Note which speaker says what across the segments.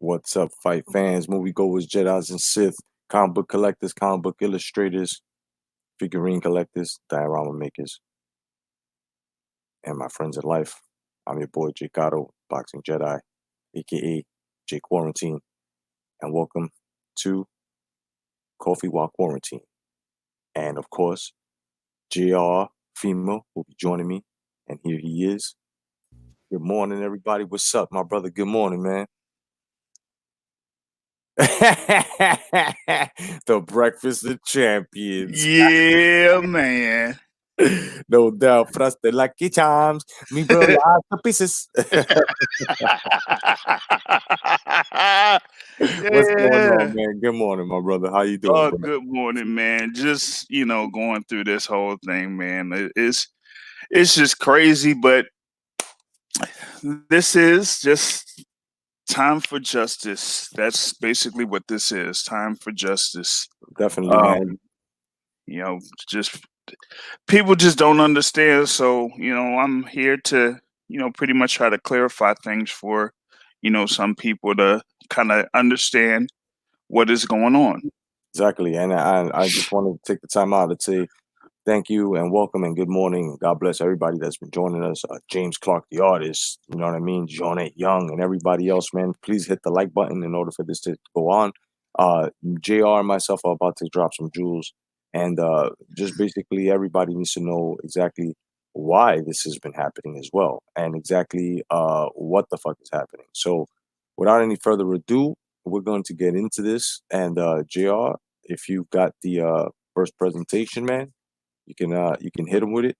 Speaker 1: What's up, fight fans, moviegoers, Jedis and Sith, comic book collectors, comic book illustrators, figurine collectors, diorama makers, and my friends in life. I'm your boy Jake Otto, Boxing Jedi, aka Jake Quarantine, and welcome to Coffee While Quarantine. And of course, JR Femma will be joining me, and here he is. Good morning, everybody. What's up, my brother? Good morning, man. The Breakfast of Champions.
Speaker 2: Yeah, man.
Speaker 1: No doubt. Frosted Lucky Charms. Me blow your eyes to pieces. What's going on,
Speaker 2: Yeah.
Speaker 1: man? Good morning, my brother. How you doing,
Speaker 2: Oh,
Speaker 1: bro?
Speaker 2: good morning, man. Just going through this whole thing, man. It's just crazy, but this is just time for justice. That's basically what this is. Time for justice.
Speaker 1: Definitely, man.
Speaker 2: Um, you know, just people just don't understand. So, I'm here to, pretty much try to clarify things for, some people to kind of understand what is going on.
Speaker 1: Exactly. And I just wanted to take the time out to say thank you and welcome and good morning. God bless everybody that's been joining us. James Clark, the artist, you know what I mean? Jonette Young and everybody else, man. Please hit the like button in order for this to go on. JR and myself are about to drop some jewels. And just basically everybody needs to know exactly why this has been happening as well and exactly what the fuck is happening. So without any further ado, we're going to get into this. And JR, if you've got the first presentation, man, you can hit them with it.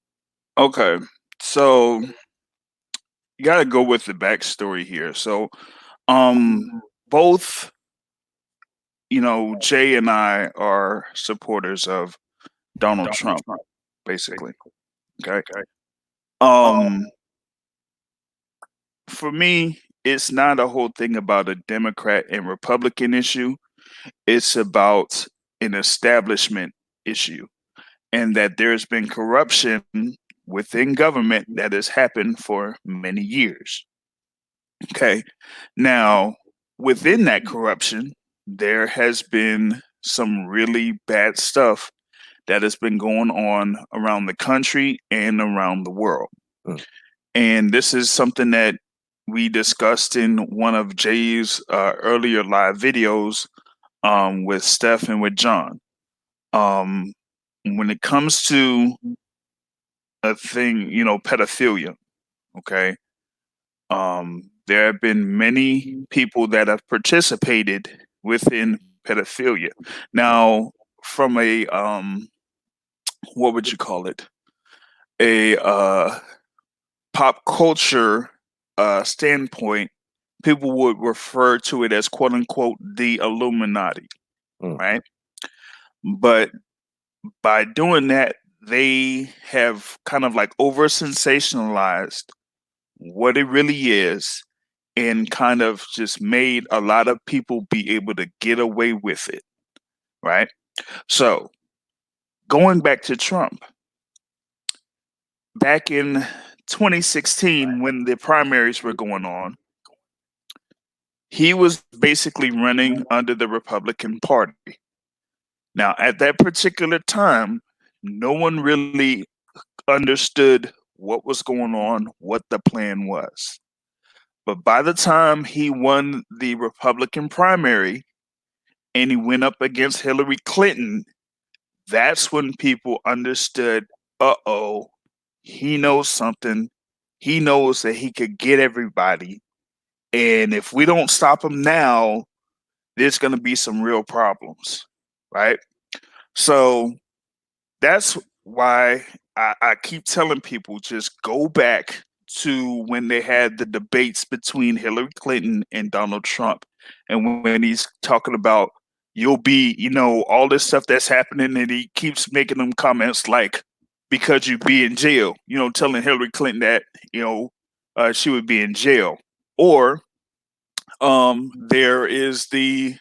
Speaker 2: Okay. So you got to go with the backstory here. So, both, Jay and I are supporters of Donald Trump, basically. Okay. Um, for me, it's not a whole thing about a Democrat and Republican issue. It's about an establishment issue, and that there's been corruption within government that has happened for many years. Okay. Now, within that corruption, there has been some really bad stuff that has been going on around the country and around the world.
Speaker 1: Mm.
Speaker 2: And this is something that we discussed in one of Jay's earlier live videos with Steph and with John. Um, when it comes to a thing, pedophilia, okay, there have been many people that have participated within pedophilia. Now, from a what would you call it? A pop culture standpoint, people would refer to it as "quote unquote" the Illuminati,
Speaker 1: Mm.
Speaker 2: right? But by doing that, they have kind of like over sensationalized what it really is and kind of just made a lot of people be able to get away with it, right? So, going back to Trump, back in 2016, when the primaries were going on, he was basically running under the Republican Party. Now, at that particular time, no one really understood what was going on, what the plan was. But by the time he won the Republican primary and he went up against Hillary Clinton, that's when people understood, uh-oh, he knows something. He knows that he could get everybody. And if we don't stop him now, there's going to be some real problems, right? So that's why I keep telling people just go back to when they had the debates between Hillary Clinton and Donald Trump. And when he's talking about you'll be, all this stuff that's happening, and he keeps making them comments like, because you be in jail, telling Hillary Clinton that, she would be in jail. Or there is there's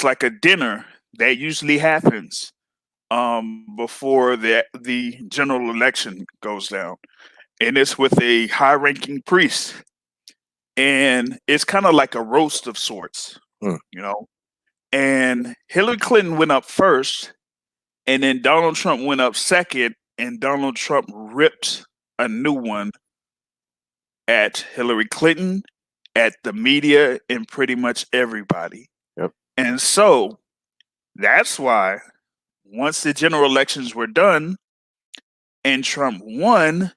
Speaker 2: like a dinner that usually happens before the general election goes down, and it's with a high ranking priest. and it's kind of like a roast of sorts,
Speaker 1: Mm.
Speaker 2: you know. And Hillary Clinton went up first, and then Donald Trump went up second, and Donald Trump ripped a new one at Hillary Clinton, at the media, and pretty much everybody.
Speaker 1: Yep.
Speaker 2: And so that's why once the general elections were done and Trump won,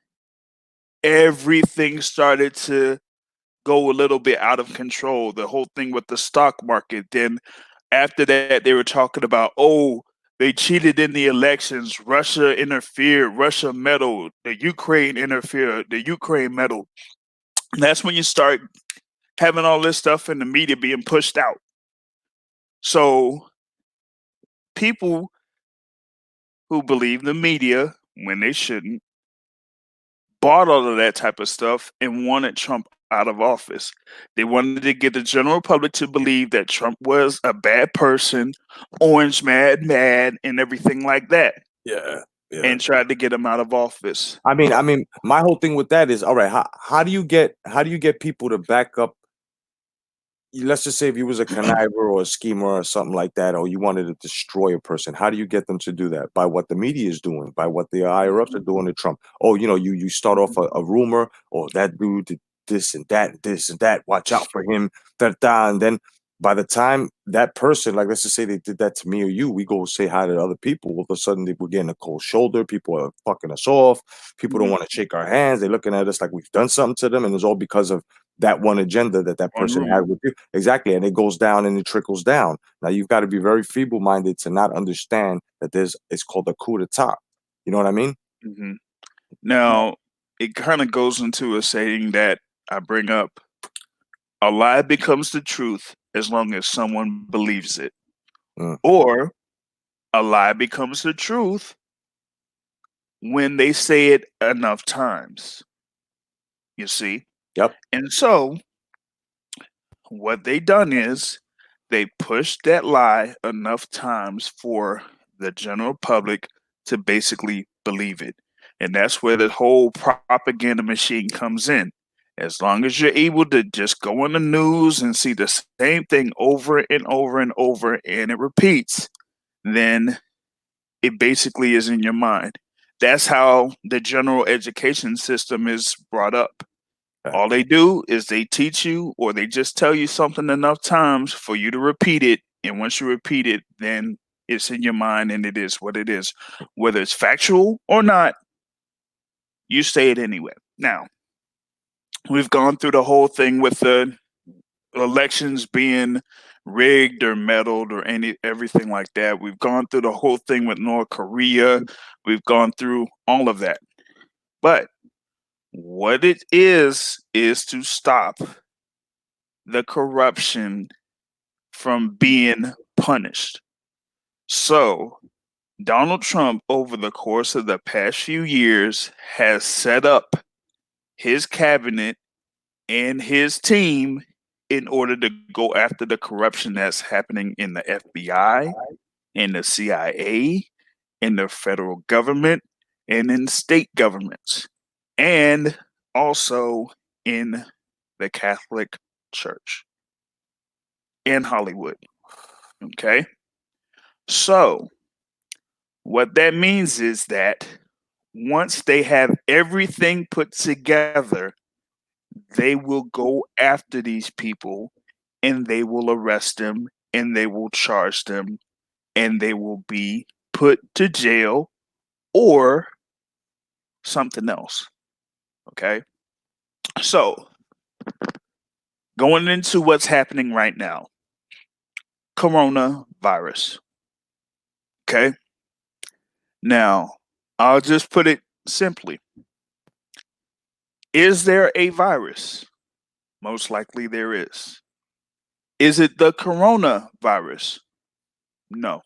Speaker 2: everything started to go a little bit out of control. The whole thing with the stock market. Then after that, they were talking about, oh, they cheated in the elections. Russia interfered. Russia meddled. The Ukraine interfered. The Ukraine meddled. And that's when you start having all this stuff in the media being pushed out. So people who believe the media when they shouldn't bought all of that type of stuff and wanted Trump out of office. They wanted to get the general public to believe that Trump was a bad person, orange mad, and everything like that,
Speaker 1: Yeah. Yeah.
Speaker 2: and tried to get him out of office.
Speaker 1: I mean, my whole thing with that is, all right, how do you get people to back up? Let's just say if you was a conniver or a schemer or something like that, or you wanted to destroy a person, how do you get them to do that? By what the media is doing, by what the higher ups are doing to Trump. Oh, you start off a rumor, or that dude did this and that. Watch out for him, and then by the time that person, like let's just say they did that to me or you, we go say hi to other people. All of a sudden, we're getting a cold shoulder. People are fucking us off. People don't want to shake our hands. They're looking at us like we've done something to them, and it's all because of that one agenda that
Speaker 2: One
Speaker 1: person
Speaker 2: rumor.
Speaker 1: had with you. Exactly. And it goes down and it trickles down. Now you've got to be very feeble-minded to not understand that it's called a coup d'etat. You know what I mean?
Speaker 2: Mhm. Now, it kind of goes into a saying that I bring up: a lie becomes the truth as long as someone believes it,
Speaker 1: Mm.
Speaker 2: or a lie becomes the truth when they say it enough times. You see?
Speaker 1: Yep.
Speaker 2: And so what they done is they pushed that lie enough times for the general public to basically believe it. And that's where the whole propaganda machine comes in. As long as you're able to just go on the news and see the same thing over and over and over and it repeats, then it basically is in your mind. That's how the general education system is brought up. All they do is they teach you or they just tell you something enough times for you to repeat it. And once you repeat it, then it's in your mind and it is what it is. Whether it's factual or not, you say it anyway. Now, we've gone through the whole thing with the elections being rigged or meddled or everything like that. We've gone through the whole thing with North Korea. We've gone through all of that. But what it is to stop the corruption from being punished. So, Donald Trump, over the course of the past few years, has set up his cabinet and his team in order to go after the corruption that's happening in the FBI, in the CIA, in the federal government, and in state governments, and also in the Catholic Church and Hollywood. Okay. So, what that means is that once they have everything put together, they will go after these people and they will arrest them and they will charge them and they will be put to jail or something else. Okay. So, going into what's happening right now, coronavirus. Okay. Now, I'll just put it simply. Is there a virus? Most likely there is. Is it the coronavirus? No.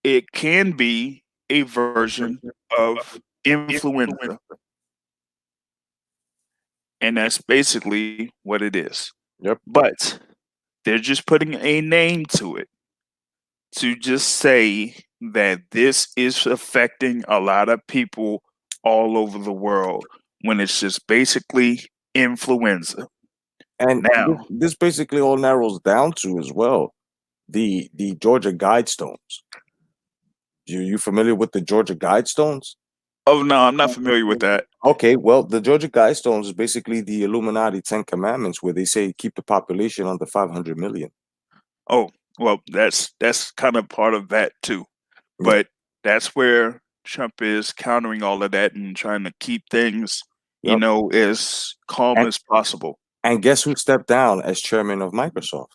Speaker 2: It can be a version of influenza. And that's basically what it is.
Speaker 1: Yep.
Speaker 2: But they're just putting a name to it to just say that this is affecting a lot of people all over the world when it's just basically influenza.
Speaker 1: And
Speaker 2: Now,
Speaker 1: this basically all narrows down to as well the Georgia Guidestones. You familiar with the Georgia Guidestones?
Speaker 2: oh no, I'm not familiar with that.
Speaker 1: Okay, well, the Georgia Guidestones is basically the Illuminati Ten Commandments, where they say keep the population under 500 million.
Speaker 2: Oh, well, that's kind of part of that too.
Speaker 1: Yeah.
Speaker 2: But that's where Trump is countering all of that and trying to keep things,
Speaker 1: Yep.
Speaker 2: as calm
Speaker 1: And
Speaker 2: as possible.
Speaker 1: and guess who stepped down as chairman of Microsoft?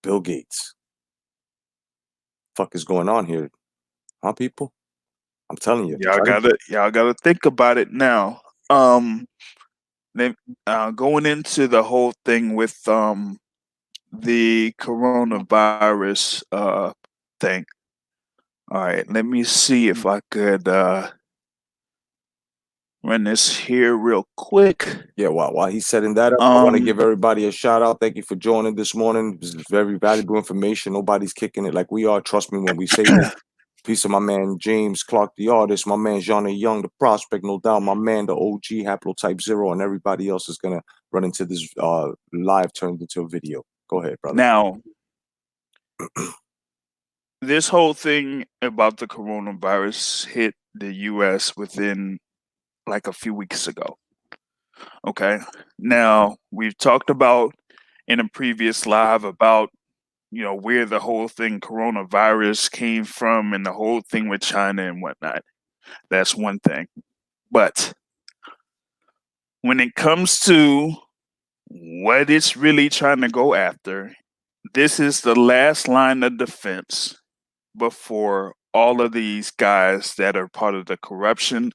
Speaker 1: Bill Gates. Fuck is going on here, huh, people? I'm telling you.
Speaker 2: Y'all gotta think about it now. Then going into the whole thing with the coronavirus thing. All right, let me see if I could run this here real quick.
Speaker 1: Yeah, while he's setting that up, I want to give everybody a shout out. Thank you for joining this morning. This is very valuable information. Nobody's kicking it like we are. Trust me when we say this. Peace to my man James Clark, the artist, my man Johnny Young, the prospect, no doubt, my man, the OG, Haplotype Zero, and everybody else is gonna run into this live turned into a video. Go ahead, brother.
Speaker 2: Now, this whole thing about the coronavirus hit the US within like a few weeks ago. Okay. Now, we've talked about in a previous live about where the whole thing coronavirus came from and the whole thing with China and whatnot. That's one thing. But when it comes to what it's really trying to go after, this is the last line of defense before all of these guys that are part of the corruption,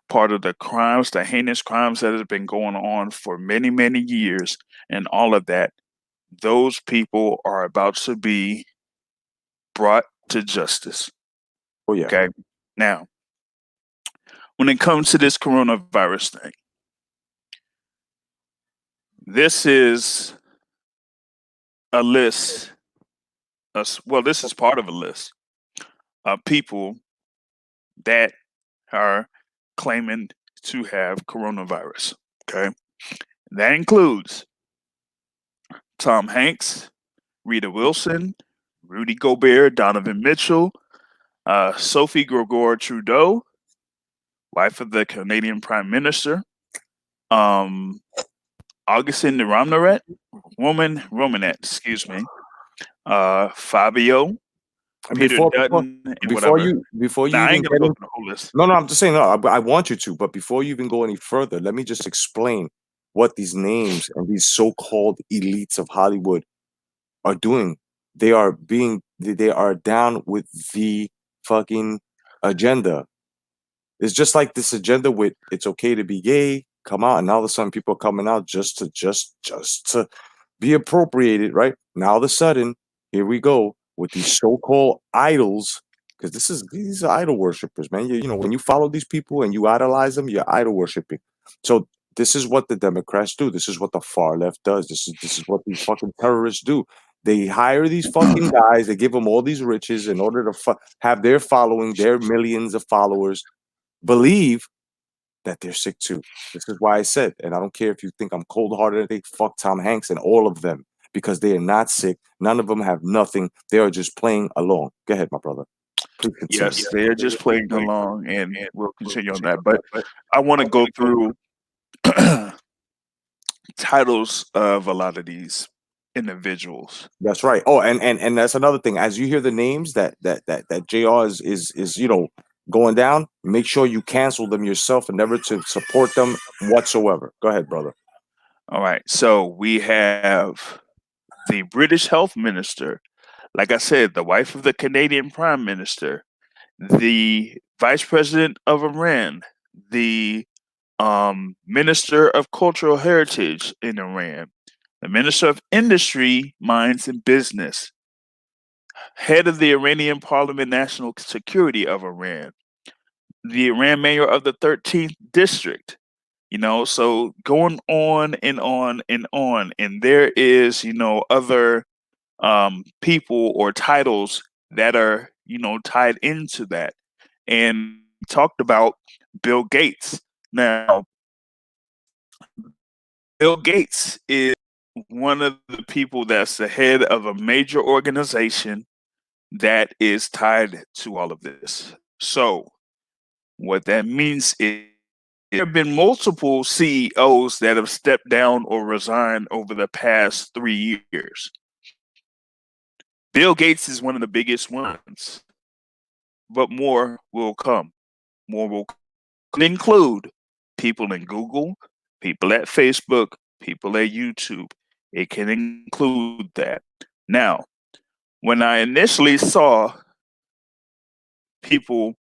Speaker 2: part of the crimes, the heinous crimes that have been going on for many, many years, and all of that. Those people are about to be brought to justice.
Speaker 1: Oh yeah.
Speaker 2: Okay. Now, when it comes to this coronavirus thing, this is a list. Well, this is part of a list of people that are claiming to have coronavirus. Okay. That includes Tom Hanks, Rita Wilson, Rudy Gobert, Donovan Mitchell, Sophie Gregoire Trudeau, wife of the Canadian Prime Minister, Augustin de Romanet, excuse me, Fabio, Peter Dutton, and
Speaker 1: before
Speaker 2: whatever.
Speaker 1: you
Speaker 2: I
Speaker 1: even
Speaker 2: ain't gonna go through the whole list.
Speaker 1: No, I'm just saying. No, I want you to. But before you even go any further, let me just explain what these names and these so-called elites of Hollywood are doing. They are down with the fucking agenda. It's just like this agenda with it's okay to be gay. Come out, and all of a sudden people are coming out just to be appropriated, right? Now all of a sudden, here we go with these so-called idols, because these are idol worshippers, man. You know, when you follow these people and you idolize them, you're idol worshiping. So this is what the Democrats do. This is what the far left does. This is what these fucking terrorists do. They hire these fucking guys. They give them all these riches in order to have their following, their millions of followers believe that they're sick too. This is why I said, and I don't care if you think I'm cold-hearted, they fuck Tom Hanks and all of them, because they are not sick. None of them have nothing. They are just playing along. Go ahead, my brother. Please continue.
Speaker 2: Yes, they are just playing along, and we'll continue on that. But I want to go through titles of a lot of these individuals.
Speaker 1: That's right. Oh, and that's another thing. As you hear the names that JR is going down, make sure you cancel them yourself and never to support them whatsoever. Go ahead, brother.
Speaker 2: All right. So we have the British Health Minister, like I said, the wife of the Canadian Prime Minister, the Vice President of Iran, the Minister of Cultural Heritage in Iran, the Minister of Industry, Mines, and Business, head of the Iranian Parliament National Security of Iran, the Iran mayor of the 13th district, so going on and on and on. And there is, other people or titles that are, tied into that. And talked about Bill Gates. Now, Bill Gates is one of the people that's the head of a major organization that is tied to all of this. So, what that means is there have been multiple CEOs that have stepped down or resigned over the past 3 years. Bill Gates is one of the biggest ones, but more will come. More will include people in Google, people at Facebook, people at YouTube. It can include that. Now, when I initially saw people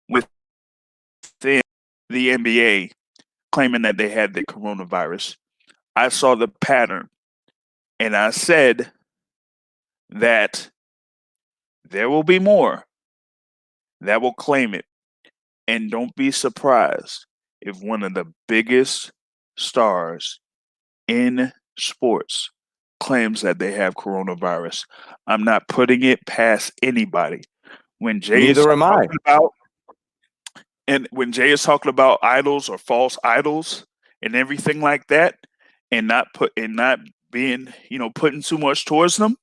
Speaker 2: within the NBA claiming that they had the coronavirus, I saw the pattern and I said that there will be more that will claim it. And don't be surprised if one of the biggest stars in sports claims that they have coronavirus. I'm not putting it past anybody. When Jay is
Speaker 1: Neither am I.
Speaker 2: talking about when Jay is talking about idols or false idols and everything like that, and not being, putting too much towards them,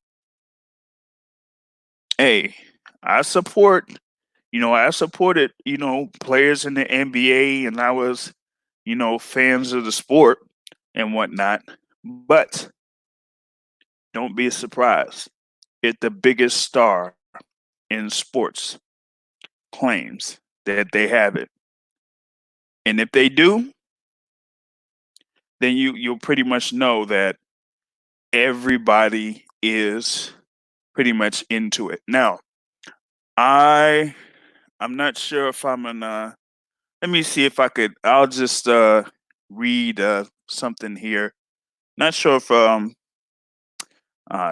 Speaker 2: hey, I supported, players in the NBA, and I was, fans of the sport and whatnot. But don't be surprised if the biggest star in sports claims that they have it. And if they do, then you'll pretty much know that everybody is pretty much into it. Now, I'm not sure if I'm gonna let me see if I'll just read something here. Not sure if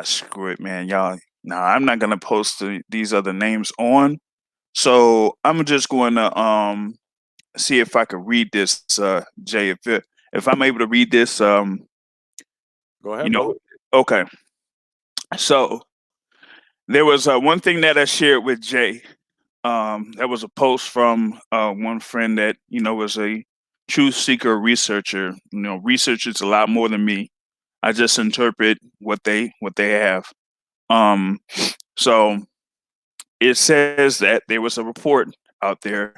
Speaker 2: screw it, man. Y'all, no, I'm not gonna post these other names on. So I'm just going to see if I could read this, Jay. If I'm able to read this,
Speaker 1: Go ahead, brother.
Speaker 2: okay. So there was one thing that I shared with Jay. That was a post from one friend that was a truth seeker researcher. Researches a lot more than me. I just interpret what they have. So it says that there was a report out there.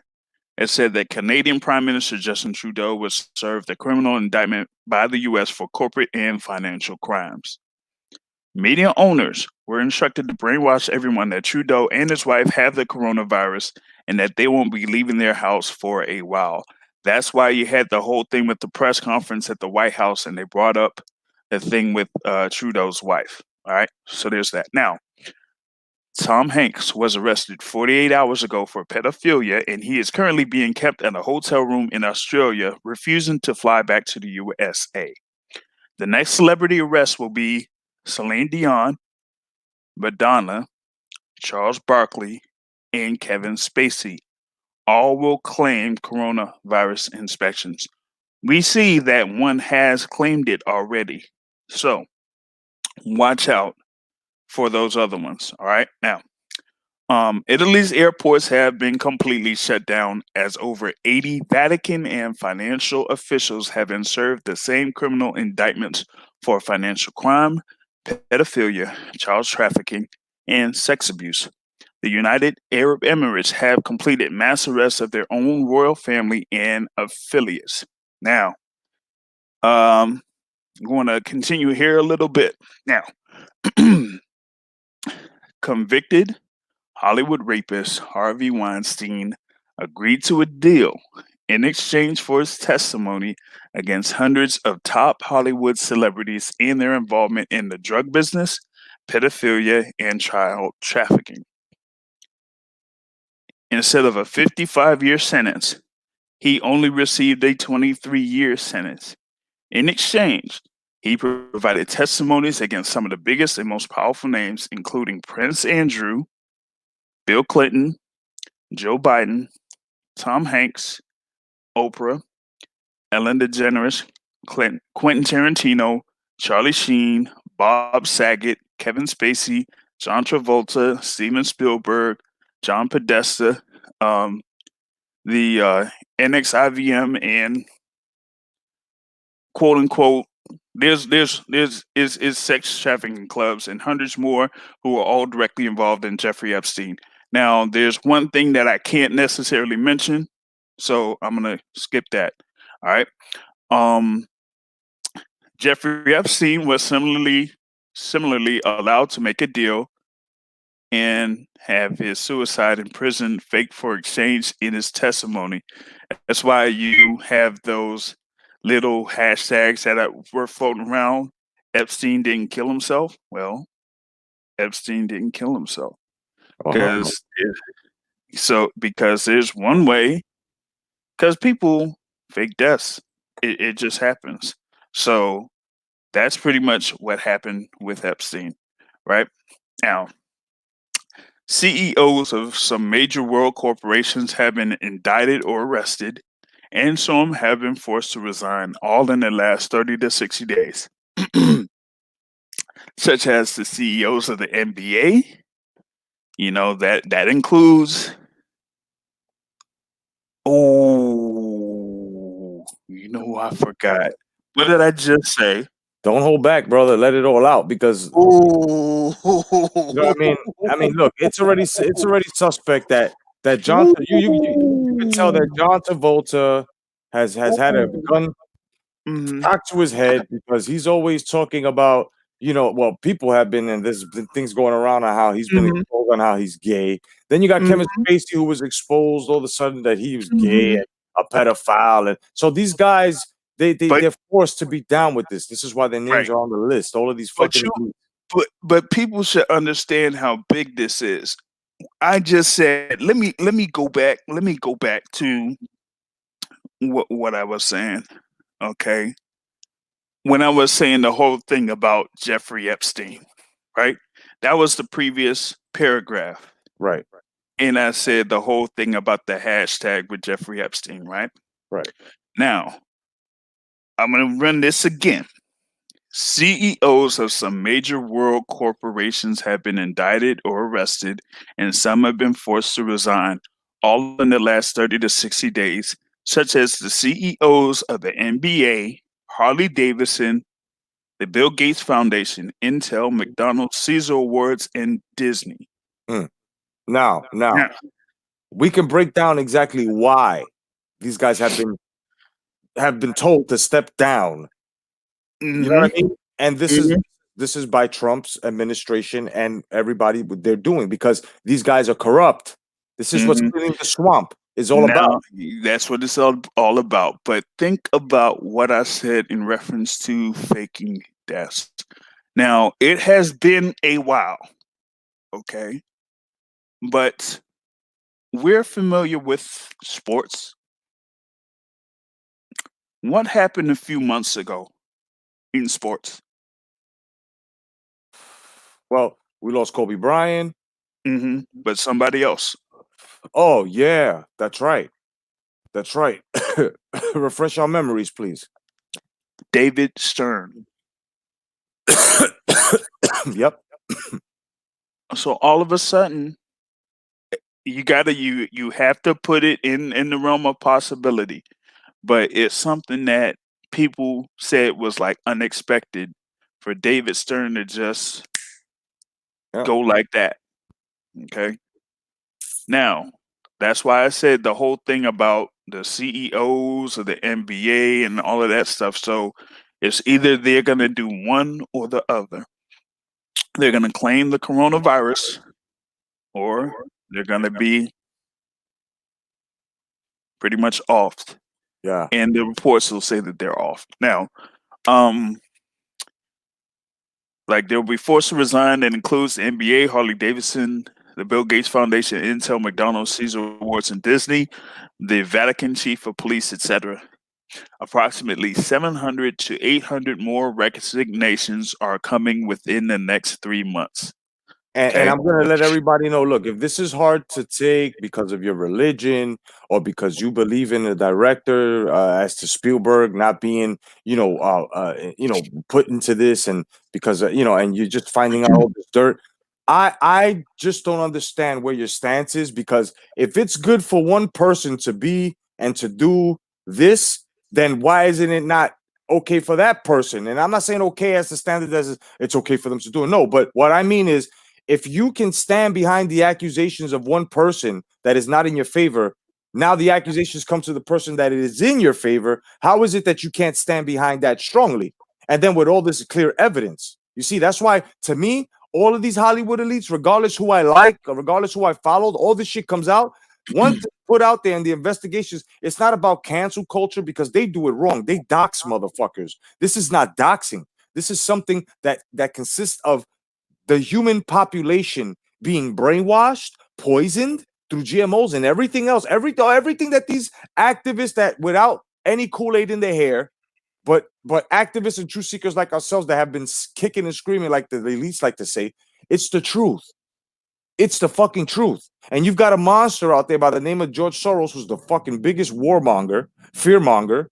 Speaker 2: It said that Canadian Prime Minister Justin Trudeau was served a criminal indictment by the U.S. for corporate and financial crimes. Media owners were instructed to brainwash everyone that Trudeau and his wife have the coronavirus and that they won't be leaving their house for a while. That's why you had the whole thing with the press conference at the White House, and they brought up the thing with Trudeau's wife. All right, so there's that. Now, Tom Hanks was arrested 48 hours ago for pedophilia, and he is currently being kept in a hotel room in Australia, refusing to fly back to the USA. The next celebrity arrest will be Celine Dion, Madonna, Charles Barkley, and Kevin Spacey. All will claim coronavirus inspections. We see that one has claimed it already. So watch out for those other ones. All right. Now, Italy's airports have been completely shut down as over 80 Vatican and financial officials have been served the same criminal indictments for financial crime, pedophilia, child trafficking, and sex abuse. The United Arab Emirates have completed mass arrests of their own royal family and affiliates. Now, I'm going to continue here a little bit. Now, convicted Hollywood rapist Harvey Weinstein agreed to a deal in exchange for his testimony against hundreds of top Hollywood celebrities and their involvement in the drug business, pedophilia, and child trafficking. Instead of a 55-year sentence, he only received a 23-year sentence. In exchange, he provided testimonies against some of the biggest and most powerful names, including Prince Andrew, Bill Clinton, Joe Biden, Tom Hanks, Oprah, Ellen DeGeneres, Quentin Tarantino, Charlie Sheen, Bob Saget, Kevin Spacey, John Travolta, Steven Spielberg, John Podesta, the NXIVM, and quote unquote There's is sex trafficking clubs and hundreds more who are all directly involved in Jeffrey Epstein. Now, there's one thing that I can't necessarily mention, so I'm gonna skip that. All right. Um, Jeffrey Epstein was similarly allowed to make a deal and have his suicide in prison faked for exchange in his testimony. That's why you have those little hashtags that were floating around. Epstein didn't kill himself. Well, Epstein didn't kill himself
Speaker 1: Uh-huh.
Speaker 2: because there's one way. Because people fake deaths. It just happens. So that's pretty much what happened with Epstein, right? Now, CEOs of some major world corporations have been indicted or arrested, and some have been forced to resign, all in the last 30 to 60 days, such as the CEOs of the NBA. You know, that includes, oh, you know, I forgot. What did I just say?
Speaker 1: Don't hold back, brother. Let it all out because
Speaker 2: Oh,
Speaker 1: you know what I mean. I mean, look, it's already suspect that John. You could tell that John Travolta has had a gun
Speaker 2: Mhm,
Speaker 1: cocked to his head because he's always talking about, well, people have been, and there's been things going around on how he's been
Speaker 2: mhm,
Speaker 1: exposed on how he's gay. Then you got Kevin
Speaker 2: mhm,
Speaker 1: Spacey who was exposed all of a sudden that he was gay
Speaker 2: mhm.
Speaker 1: and a pedophile, and so these guys
Speaker 2: But
Speaker 1: they're forced to be down with this. This is why their names
Speaker 2: right,
Speaker 1: are on the list. All of these
Speaker 2: but
Speaker 1: fucking
Speaker 2: you
Speaker 1: elite.
Speaker 2: but people should understand how big this is. I just said, let me go back. Let me go back to what I was saying. Okay, when I was saying the whole thing about Jeffrey Epstein, right? That was the previous paragraph,
Speaker 1: Right,
Speaker 2: and I said the whole thing about the hashtag with Jeffrey Epstein, right?
Speaker 1: right.
Speaker 2: Now I'm gonna run this again. CEOs of some major world corporations have been indicted or arrested, and some have been forced to resign, all in the last 30 to 60 days, such as the CEOs of the NBA, Harley Davidson, the Bill Gates Foundation, Intel, McDonald's, Caesar Awards, and Disney.
Speaker 1: Mm. Now
Speaker 2: Yeah.
Speaker 1: we can break down exactly why these guys have been told to step down. You know what I
Speaker 2: Mm-hmm.
Speaker 1: mean? And
Speaker 2: Mm-hmm.
Speaker 1: this is by Trump's administration and everybody what they're doing because these guys are corrupt. This is what's
Speaker 2: Mm-hmm.
Speaker 1: cleaning the swamp is all about.
Speaker 2: Now, that's what it's all about. But think about what I said in reference to faking deaths. Now, it has been a while, okay? But we're familiar with sports. What happened a few months ago in sports?
Speaker 1: Well, we lost Kobe Bryant.
Speaker 2: But somebody else,
Speaker 1: Oh yeah, that's right. That's right. Refresh our memories, please.
Speaker 2: David Stern.
Speaker 1: Yep.
Speaker 2: So all of a sudden, you have to put it in the realm of possibility. But it's something that people said was like unexpected for David Stern to just
Speaker 1: Yep.
Speaker 2: go like that. Okay. Now, that's why I said the whole thing about the CEOs of the NBA and all of that stuff. So it's either they're going to do one or the other. They're going to claim the coronavirus or they're going to be pretty much off.
Speaker 1: Yeah.
Speaker 2: And the reports will say that they're off. Now, um, like they'll be forced to resign. That includes the NBA, Harley Davidson, the Bill Gates Foundation, Intel, McDonald's, Caesar Awards, and Disney, the Vatican chief of police, etc. Approximately 700 to 800 more resignations are coming within the next 3 months.
Speaker 1: And
Speaker 2: Okay.
Speaker 1: I'm gonna let everybody know. Look, if this is hard to take because of your religion or because you believe in the director, as to Spielberg not being, put into this, and because and you're just finding out all this dirt, I just don't understand where your stance is because if it's good for one person to be and to do this, then why isn't it not okay for that person. And I'm not saying okay as the standard as it's okay for them to do it. No, but what I mean is if you can stand behind the accusations of one person that is not in your favor, now the accusations come to the person that it is in your favor. How is it that you can't stand behind that strongly? And then with all this clear evidence, you see, that's why to me, all of these Hollywood elites, regardless who I like, or regardless who I followed, all this shit comes out. Once put out there in the investigations, it's not about cancel culture because they do it wrong. They dox motherfuckers. This is not doxing. This is something that consists of the human population being brainwashed, poisoned through GMOs and everything else. Everything that these activists that without any Kool-Aid in their hair, but activists and truth seekers like ourselves that have been kicking and screaming like the elites like to say, it's the truth. It's the fucking truth. And you've got a monster out there by the name of George Soros, who's the fucking biggest warmonger, fearmonger,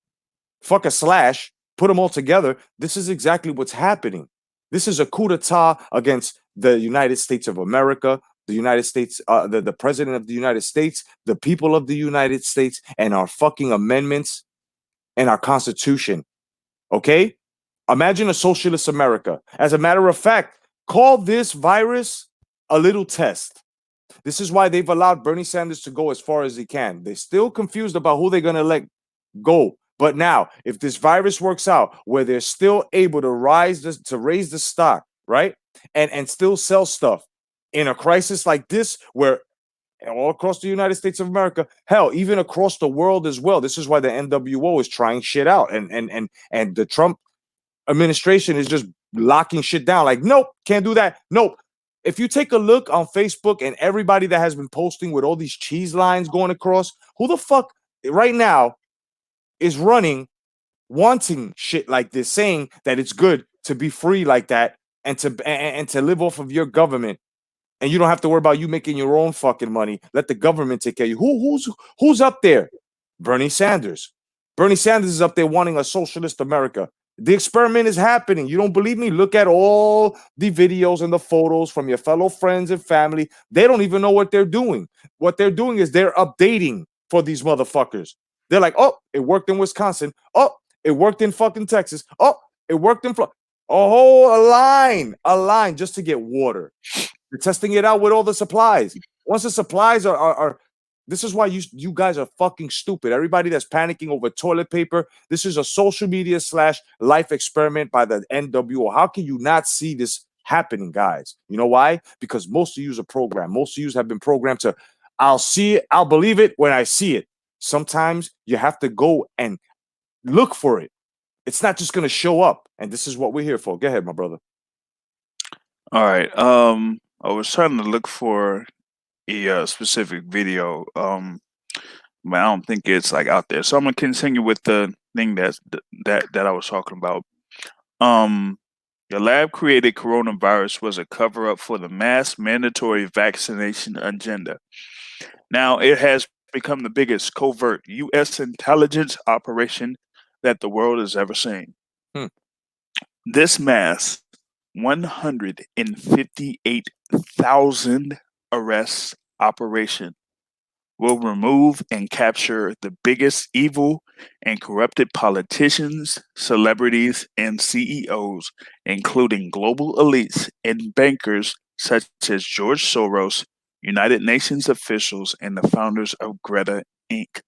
Speaker 1: fuck a slash, put them all together. This is exactly what's happening. This is a coup d'etat against the United States of America, the United States, the president of the United States, the people of the United States, and our fucking amendments and our Constitution. Okay? Imagine a socialist America. As a matter of fact, call this virus a little test. This is why they've allowed Bernie Sanders to go as far as he can. They're still confused about who they're going to let go. But now, if this virus works out where they're still able to raise the stock, right? And still sell stuff in a crisis like this, where all across the United States of America, hell, even across the world as well. This is why the NWO is trying shit out. And the Trump administration is just locking shit down. Like, nope, can't do that. Nope. If you take a look on Facebook and everybody that has been posting with all these cheese lines going across, who the fuck right now is running, wanting shit like this, saying that it's good to be free like that and to live off of your government, and you don't have to worry about you making your own fucking money. Let the government take care of you. Who's up there? Bernie Sanders. Bernie Sanders is up there wanting a socialist America. The experiment is happening. You don't believe me? Look at all the videos and the photos from your fellow friends and family. They don't even know what they're doing. What they're doing is they're updating for these motherfuckers. They're like, oh, it worked in Wisconsin. Oh, it worked in fucking Texas. Oh, it worked in Florida. A line just to get water. They're testing it out with all the supplies. Once the supplies are this is why you guys are fucking stupid. Everybody that's panicking over toilet paper, this is a social media / life experiment by the NWO. How can you not see this happening, guys? You know why? Because most of you are programmed. Most of you have been programmed to, I'll see it, I'll believe it when I see it. Sometimes you have to go and look for it. It's not just going to show up. And this is what we're here for. Go ahead, my brother.
Speaker 2: All right. I was trying to look for a specific video, but I don't think it's like out there. So I'm gonna continue with the thing that I was talking about. The lab created coronavirus was a cover up for the mass mandatory vaccination agenda. Now it has become the biggest covert U.S. intelligence operation that the world has ever seen. This mass 158,000 arrests operation will remove and capture the biggest evil and corrupted politicians, celebrities, and CEOs, including global elites and bankers such as George Soros, United Nations officials, and the founders of Greta Inc.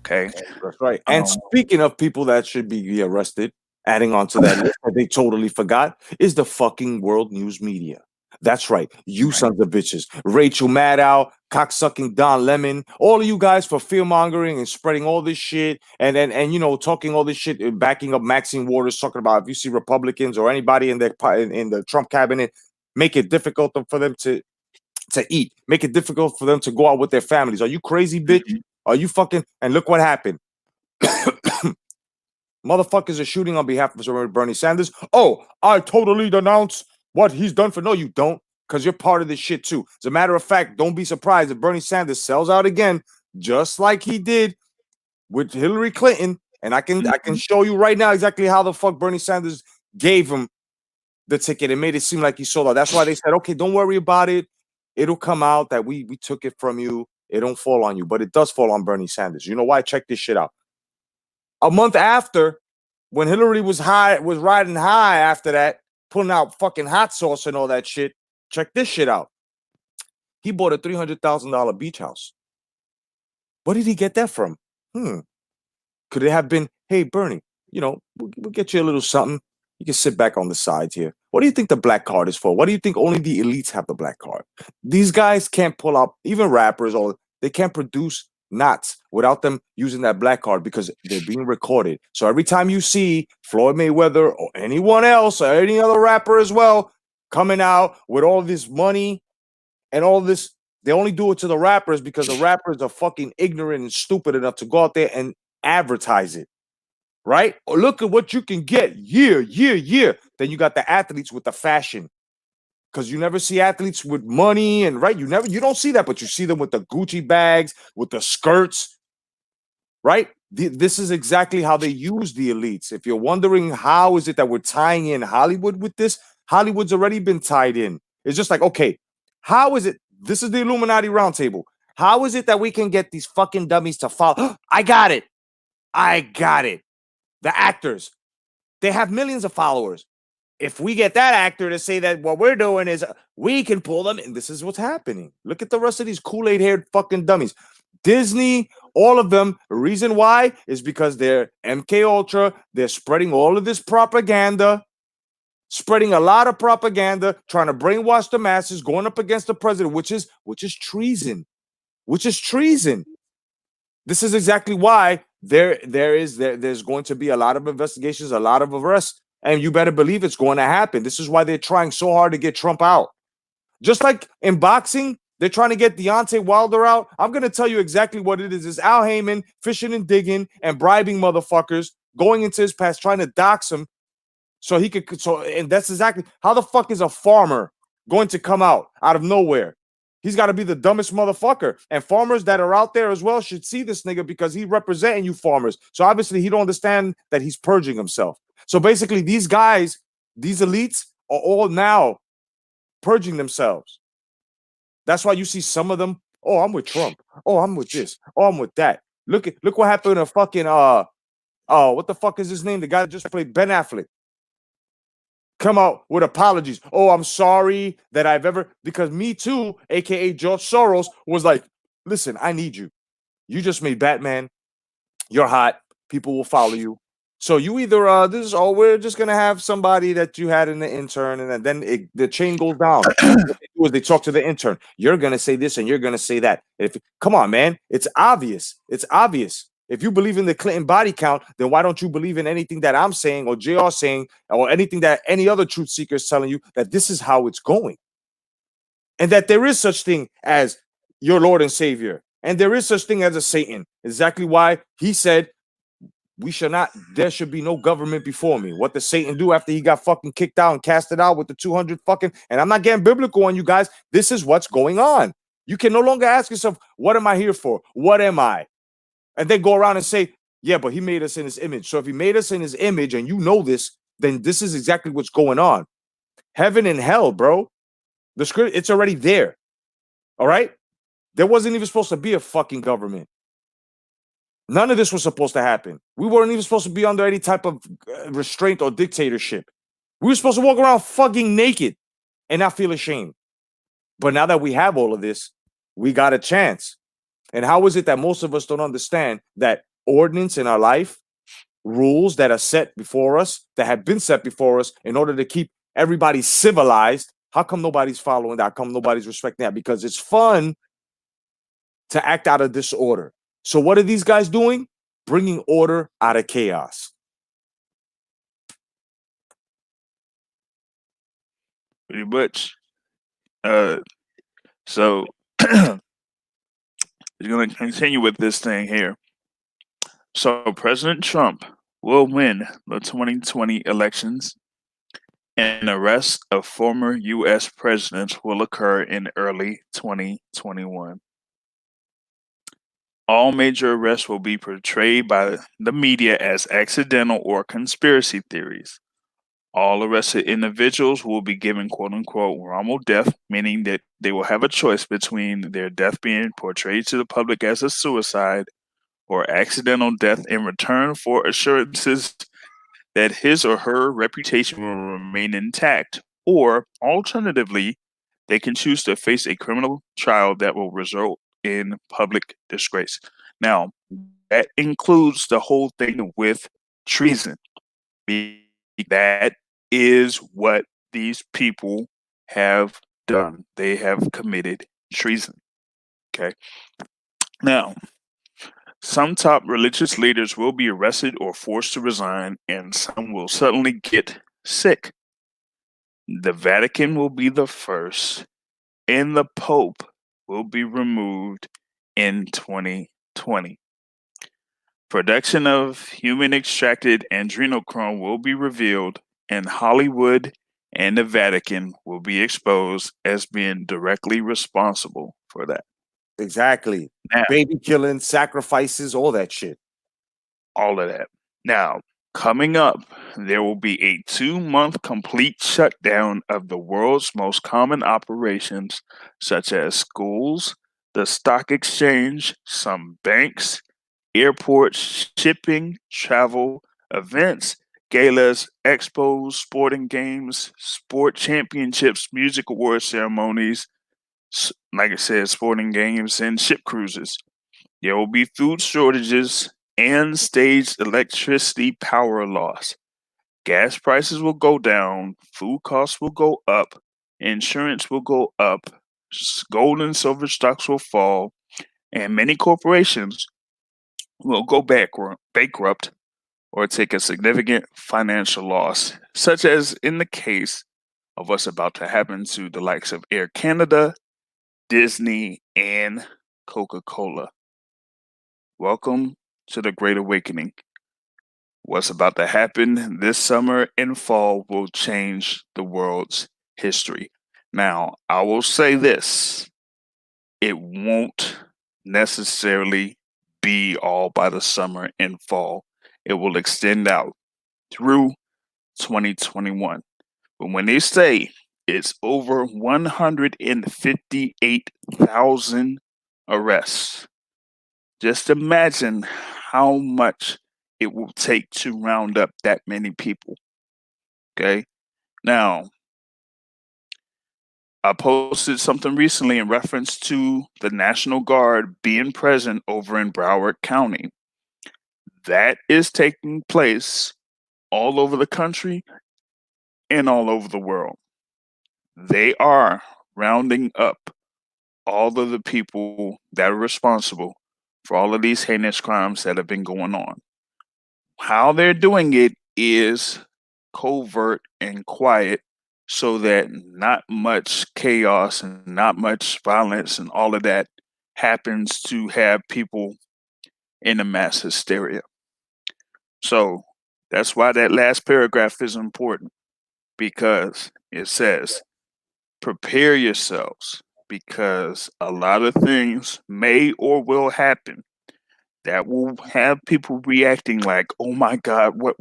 Speaker 2: Okay.
Speaker 1: That's right. And speaking of people that should be arrested, adding on to that list that they totally forgot is the fucking world news media. That's right. You sons of bitches. Rachel Maddow, cocksucking Don Lemon, all of you guys for fear mongering and spreading all this shit and you know, talking all this shit and backing up Maxine Waters, talking about if you see Republicans or anybody in the Trump cabinet, make it difficult for them to eat, make it difficult for them to go out with their families. Are you crazy, bitch? Are you fucking? And look what happened. Motherfuckers are shooting on behalf of Bernie Sanders. Oh, I totally denounce what he's done for. No, you don't, because you're part of this shit too. As a matter of fact, don't be surprised if Bernie Sanders sells out again, just like he did with Hillary Clinton. And I can show you right now exactly how the fuck Bernie Sanders gave him the ticket and made it seem like he sold out. That's why they said, okay, don't worry about it. It'll come out that we took it from you. It don't fall on you, but it does fall on Bernie Sanders. You know why? Check this shit out. A month after when Hillary was riding high after that, pulling out fucking hot sauce and all that shit. Check this shit out. He bought a $300,000 beach house. Where did he get that from? Could it have been, hey, Bernie, we'll get you a little something. You can sit back on the sides here. What do you think the black card is for? What do you think only the elites have the black card? These guys can't pull out, even rappers, or they can't produce knots without them using that black card because they're being recorded. So every time you see Floyd Mayweather or anyone else or any other rapper as well coming out with all this money and all this, they only do it to the rappers because the rappers are fucking ignorant and stupid enough to go out there and advertise it. Right? Or look at what you can get. Yeah. Then you got the athletes with the fashion. Because you never see athletes with money and right. You don't see that, but you see them with the Gucci bags, with the skirts. Right? This is exactly how they use the elites. If you're wondering how is it that we're tying in Hollywood with this, Hollywood's already been tied in. It's just like, okay, how is it? This is the Illuminati roundtable. How is it that we can get these fucking dummies to follow? I got it. The actors, they have millions of followers. If we get that actor to say that what we're doing is we can pull them, and this is what's happening. Look at the rest of these Kool-Aid haired fucking dummies. Disney, all of them. The reason why is because they're MK Ultra. They're spreading all of this propaganda, spreading a lot of propaganda, trying to brainwash the masses, going up against the president, which is treason. This is exactly why there's going to be a lot of investigations, a lot of arrests, and you better believe it's going to happen. This is why they're trying so hard to get Trump out. Just like in boxing, they're trying to get Deontay Wilder out. I'm going to tell you exactly what it is. It's Al Heyman fishing and digging and bribing motherfuckers, going into his past, trying to dox him so he could. And that's exactly how the fuck is a farmer going to come out of nowhere? He's got to be the dumbest motherfucker. And farmers that are out there as well should see this nigga because he's representing you farmers. So obviously he don't understand that he's purging himself. So basically these guys, these elites are all now purging themselves. That's why you see some of them, oh, I'm with Trump. Oh, I'm with this. Oh, I'm with that. Look what happened to fucking what the fuck is his name? The guy that just played Ben Affleck. Come out with apologies. Oh, I'm sorry that I've ever, because Me Too, aka George Soros, was like, listen, I need you. You just made Batman. You're hot. People will follow you. So you either we're just gonna have somebody that you had in the intern, and then the chain goes down. What they do is they talk to the intern. You're gonna say this and you're gonna say that. Come on, man, it's obvious. If you believe in the Clinton body count, then why don't you believe in anything that I'm saying or JR saying or anything that any other truth seeker is telling you that this is how it's going? And that there is such thing as your Lord and Savior. And there is such thing as a Satan. Exactly why he said, there should be no government before me. What did Satan do after he got fucking kicked out and casted out with the 200 fucking, and I'm not getting biblical on you guys. This is what's going on. You can no longer ask yourself, what am I here for? What am I? And then go around and say, yeah, but he made us in his image. So if he made us in his image and you know this, then this is exactly what's going on. Heaven and hell, bro. The script, it's already there. All right? There wasn't even supposed to be a fucking government. None of this was supposed to happen. We weren't even supposed to be under any type of restraint or dictatorship. We were supposed to walk around fucking naked and not feel ashamed. But now that we have all of this, we got a chance. And how is it that most of us don't understand that ordinance in our life, rules that are set before us, that have been set before us in order to keep everybody civilized? How come nobody's following that? How come nobody's respecting that? Because it's fun to act out of disorder. So what are these guys doing? Bringing order out of chaos.
Speaker 2: Pretty much. So we're going to continue with this thing here. So President Trump will win the 2020 elections, and arrest of former U.S. presidents will occur in early 2021. All major arrests will be portrayed by the media as accidental or conspiracy theories. All arrested individuals will be given quote-unquote wrongful death, meaning that they will have a choice between their death being portrayed to the public as a suicide or accidental death in return for assurances that his or her reputation will remain intact, or alternatively, they can choose to face a criminal trial that will result in public disgrace. Now, that includes the whole thing with treason. That is what these people have done. They have committed treason. Okay. Now, some top religious leaders will be arrested or forced to resign, and some will suddenly get sick. The Vatican will be the first, and the Pope will be removed in 2020. Production of human extracted adrenochrome will be revealed, and Hollywood and the Vatican will be exposed as being directly responsible for that.
Speaker 1: Exactly.
Speaker 2: Now,
Speaker 1: Baby killing, sacrifices, all that shit.
Speaker 2: all of that. Now, coming up, there will be a 2-month complete shutdown of the world's most common operations, such as schools, the stock exchange, some banks, airports, shipping, travel, events, galas, expos, sporting games, sport championships, music award ceremonies, like I said, sporting games, and ship cruises. There will be food shortages and staged electricity power loss. Gas prices will go down, food costs will go up, insurance will go up, gold and silver stocks will fall, and many corporations will go bankrupt or take a significant financial loss, such as in the case of what's about to happen to the likes of Air Canada, Disney, and Coca-Cola. Welcome to the Great Awakening. What's about to happen this summer and fall will change the world's history. Now, I will say this, it won't necessarily be all by the summer and fall. It will extend out through 2021. But when they say it's over 158,000 arrests, just imagine how much it will take to round up that many people. Okay. Now, I posted something recently in reference to the National Guard being present over in Broward County. That is taking place all over the country and all over the world. They are rounding up all of the people that are responsible for all of these heinous crimes that have been going on. How they're doing it is covert and quiet so that not much chaos and not much violence and all of that happens to have people in a mass hysteria. So that's why that last paragraph is important, because it says, prepare yourselves, because a lot of things may or will happen that will have people reacting like, "Oh my God, what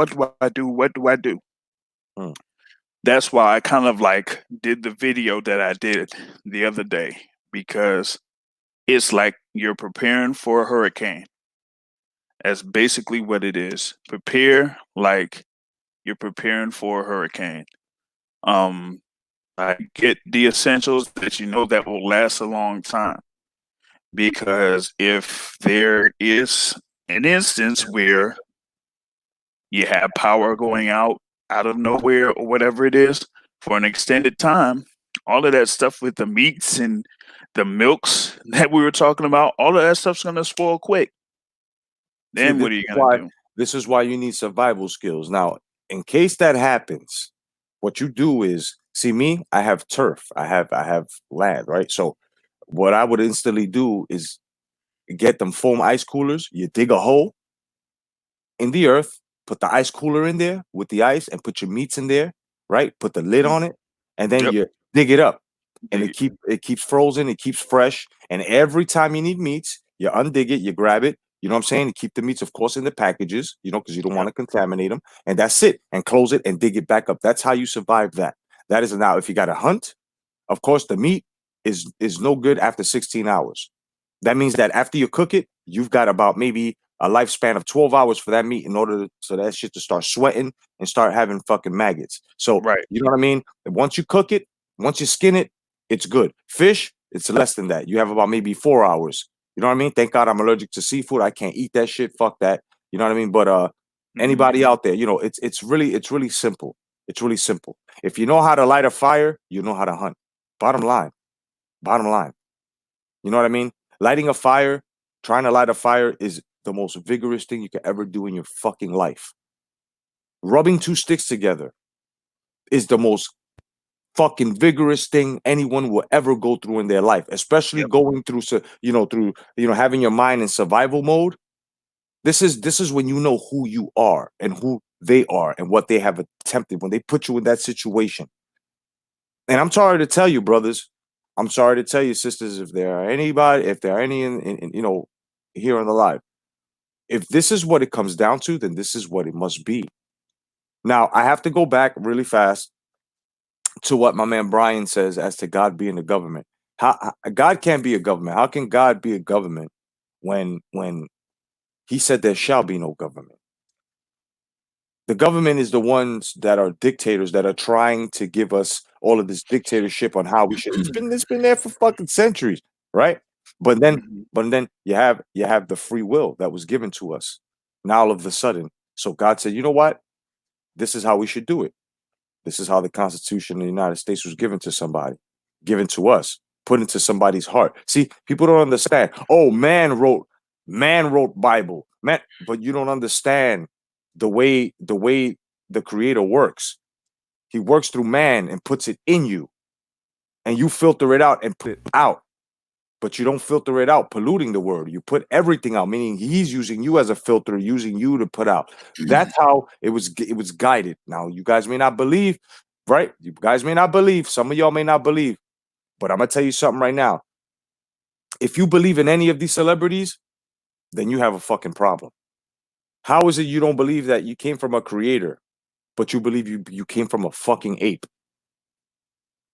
Speaker 2: do I do? What do I do?"
Speaker 1: Hmm.
Speaker 2: That's why I kind of like did the video that I did the other day, because it's like you're preparing for a hurricane. That's basically what it is. Prepare like you're preparing for a hurricane. Um, get the essentials that you know that will last a long time. Because if there is an instance where you have power going out of nowhere or whatever it is for an extended time, all of that stuff with the meats and the milks that we were talking about, all of that stuff's going to spoil quick.
Speaker 1: See,
Speaker 2: Then what are you going to do?
Speaker 1: this is why you need survival skills. Now, in case that happens, what you do is, see me, I have turf. I have land, right? So what I would instantly do is get them foam ice coolers. You dig a hole in the earth, put the ice cooler in there with the ice, and put your meats in there, right? Put the lid on it, and then
Speaker 2: Yep.
Speaker 1: you dig it up. And
Speaker 2: Dig
Speaker 1: it keeps frozen, it keeps fresh. And every time you need meats, you undig it, you grab it. You know what I'm saying? You keep the meats, of course, in the packages, you know, because you don't want to contaminate them. And that's it. And close it and dig it back up. That's how you survive that. That is now, if you got to hunt, of course, the meat is no good after 16 hours. That means that after you cook it, you've got about maybe a lifespan of 12 hours for that meat in order so that shit to start sweating and start having fucking maggots. So,
Speaker 2: Right.
Speaker 1: you know what I mean? Once you cook it, once you skin it, it's good. Fish, it's less than that. You have about maybe 4 hours. You know what I mean? Thank God I'm allergic to seafood. I can't eat that shit. Fuck that. You know what I mean? But anybody out there, it's really simple. It's really simple. If you know how to light a fire, you know how to hunt. Bottom line. Bottom line. You know what I mean? Lighting a fire, trying to light a fire is the most vigorous thing you could ever do in your fucking life. Rubbing two sticks together is the most fucking vigorous thing anyone will ever go through in their life, especially going through having your mind in survival mode. This is when you know who you are and who they are and what they have attempted when they put you in that situation. And I'm sorry to tell you, brothers, I'm sorry to tell you, sisters, if there are any here on the live, if this is what it comes down to, then this is what it must be. Now, I have to go back really fast to what my man Brian says as to God being the government. How God can't be a government. How can God be a government when he said there shall be no government? The government is the ones that are dictators that are trying to give us all of this dictatorship on how we should. It's been there for fucking centuries, right? But then you have the free will that was given to us. Now all of a sudden, so God said, you know what? This is how we should do it. This is how the Constitution of the United States was given to somebody, given to us, put into somebody's heart. See, people don't understand. Oh, man wrote Bible, man, but you don't understand the way the Creator works. He works through man and puts it in you, and you filter it out and put it out. But you don't filter it out, polluting the word. You put everything out, meaning he's using you as a filter, using you to put out. That's how it was guided. Now, you guys may not believe, right? You guys may not believe. Some of y'all may not believe. But I'm going to tell you something right now. If you believe in any of these celebrities, then you have a fucking problem. How is it you don't believe that you came from a creator, but you believe you came from a fucking ape?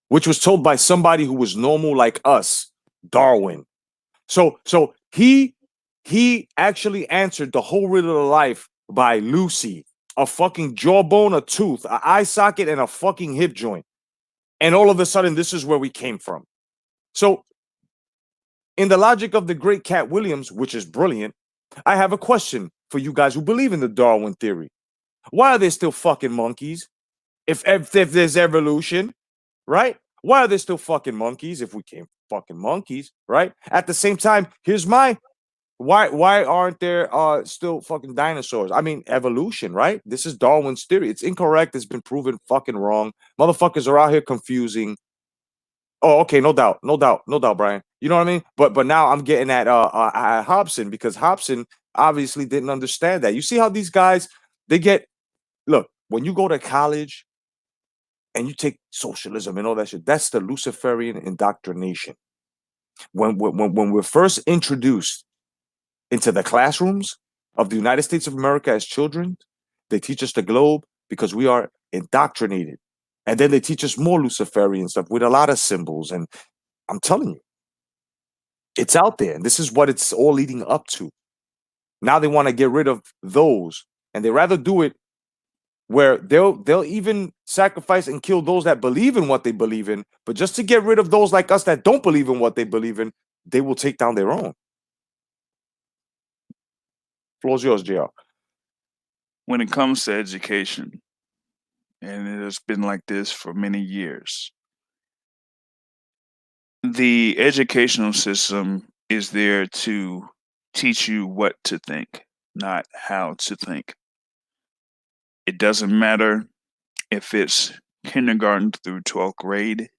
Speaker 1: Which was told by somebody who was normal like us, Darwin. So he actually answered the whole riddle of life by Lucy, a fucking jawbone, a tooth, an eye socket, and a fucking hip joint. And all of a sudden, this is where we came from. So, in the logic of the great Cat Williams, which is brilliant, I have a question for you guys who believe in the Darwin theory. Why are there still fucking monkeys? If there's evolution, right? Why are there still fucking monkeys if we came fucking monkeys, right? At the same time, here's my why aren't there still fucking dinosaurs? I mean, evolution, right? This is Darwin's theory. It's incorrect. It's been proven fucking wrong. Motherfuckers are out here confusing. Oh, okay, no doubt, Brian. You know what I mean? But now I'm getting at Hobson, because Hobson obviously didn't understand that. You see how these guys look, when you go to college and you take socialism and all that shit, that's the Luciferian indoctrination. When we're first introduced into the classrooms of the United States of America as children, they teach us the globe because we are indoctrinated. And then they teach us more Luciferian stuff with a lot of symbols. And I'm telling you, it's out there. And this is what it's all leading up to. Now they want to get rid of those. And they rather do it where they'll even sacrifice and kill those that believe in what they believe in. But just to get rid of those like us that don't believe in what they believe in, they will take down their own. Floor's yours, JR.
Speaker 2: When it comes to education, and it has been like this for many years, the educational system is there to teach you what to think, not how to think. It doesn't matter if it's kindergarten through 12th grade.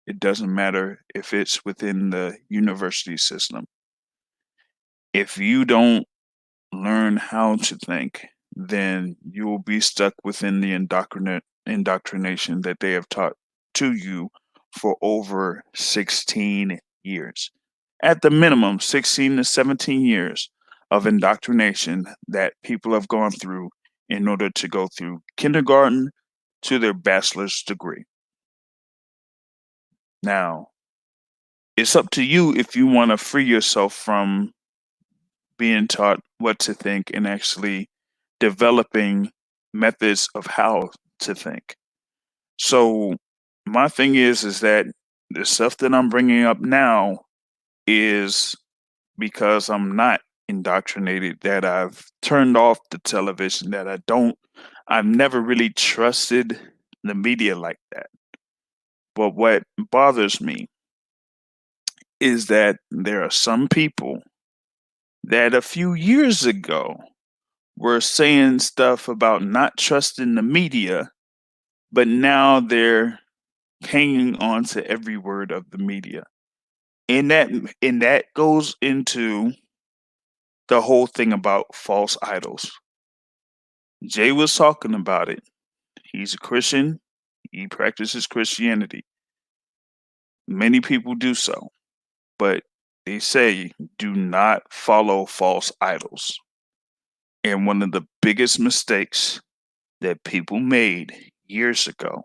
Speaker 2: It doesn't matter if it's within the university system. If you don't learn how to think, then you will be stuck within the indoctrination that they have taught to you for over 16 years. At the minimum, 16 to 17 years of indoctrination that people have gone through in order to go through kindergarten to their bachelor's degree. Now, it's up to you if you want to free yourself from being taught what to think and actually developing methods of how to think. So my thing is that the stuff that I'm bringing up now is because I'm not indoctrinated, that I've turned off the television, that I've never really trusted the media like that. But what bothers me is that there are some people that a few years ago were saying stuff about not trusting the media, but now they're hanging on to every word of the media. And that goes into the whole thing about false idols. Jay was talking about it. He's a Christian. He practices Christianity. Many people do so, but they say do not follow false idols. And one of the biggest mistakes that people made years ago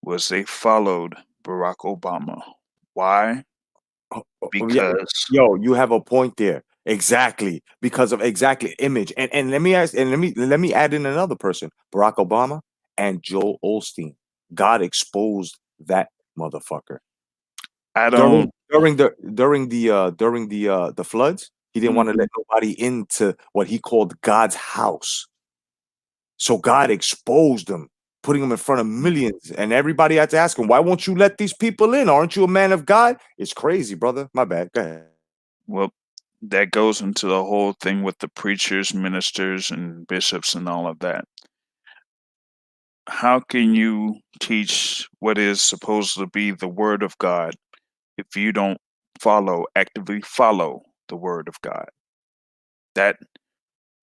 Speaker 2: was they followed Barack Obama. Why?
Speaker 1: Yeah,
Speaker 2: Because
Speaker 1: yo, you have a point there. Exactly. Because of exactly image. And let me ask and let me add in another person, Barack Obama and Joel Osteen. God exposed that motherfucker.
Speaker 2: I
Speaker 1: During
Speaker 2: don't.
Speaker 1: during the floods, he didn't want to
Speaker 2: Mhm.
Speaker 1: let nobody into what he called God's house. So God exposed them, putting them in front of millions, and everybody had to ask him, "Why won't you let these people in? Aren't you a man of God?" It's crazy, brother. My bad. Go ahead.
Speaker 2: Well, that goes into the whole thing with the preachers, ministers, and bishops and all of that. How can you teach what is supposed to be the word of God if you don't actively follow the word of God? That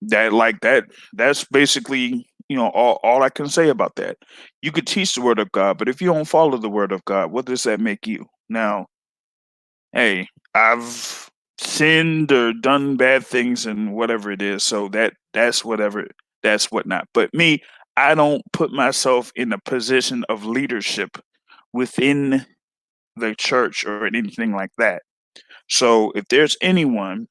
Speaker 2: that's basically, all I can say about that. You could teach the word of God, but if you don't follow the word of God, what does that make you? Now, hey, I've sinned or done bad things and whatever it is, so that's whatever, that's whatnot. But me, I don't put myself in a position of leadership within the church or anything like that. So if there's anyone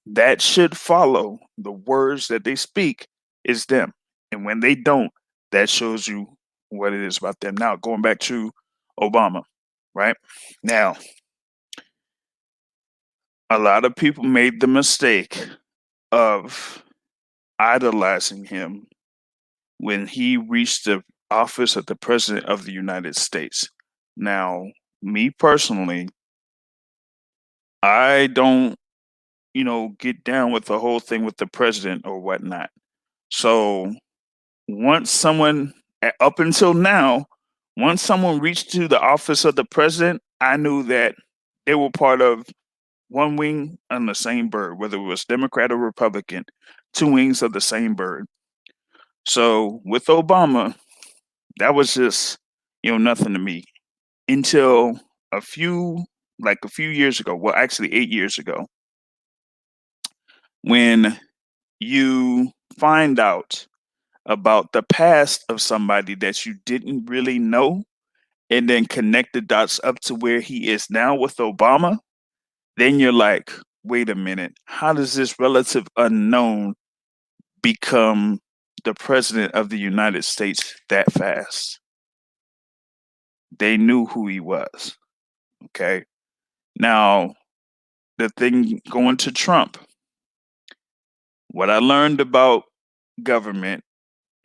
Speaker 2: that should follow the words that they speak, is them. And when they don't, that shows you what it is about them. Now, going back to Obama, right? Now, a lot of people made the mistake of idolizing him when he reached the office of the president of the United States. Now, me personally, I don't, get down with the whole thing with the president or whatnot. So once someone, up until now, once someone reached to the office of the president, I knew that they were part of one wing on the same bird, whether it was Democrat or Republican, two wings of the same bird. So with Obama, that was just, nothing to me until a few, a few years ago. Well, actually, 8 years ago, when you find out about the past of somebody that you didn't really know and then connect the dots up to where he is now with Obama, then you're like, wait a minute, how does this relative unknown become the president of the United States that fast? They knew who he was. Okay. Now, the thing going to Trump, what I learned about government,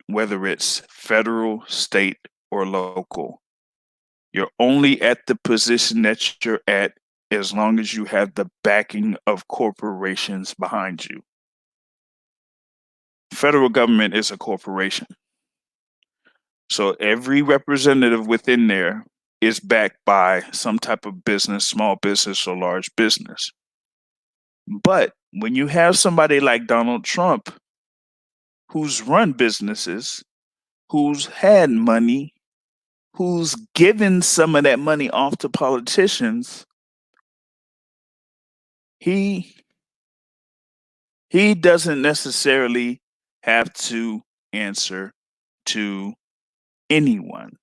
Speaker 2: whether it's federal, state, or local, you're only at the position that you're at as long as you have the backing of corporations behind you. Federal government is a corporation. So every representative within there is backed by some type of business, small business or large business. But when you have somebody like Donald Trump, who's run businesses, who's had money, who's given some of that money off to politicians, he he doesn't necessarily have to answer to anyone.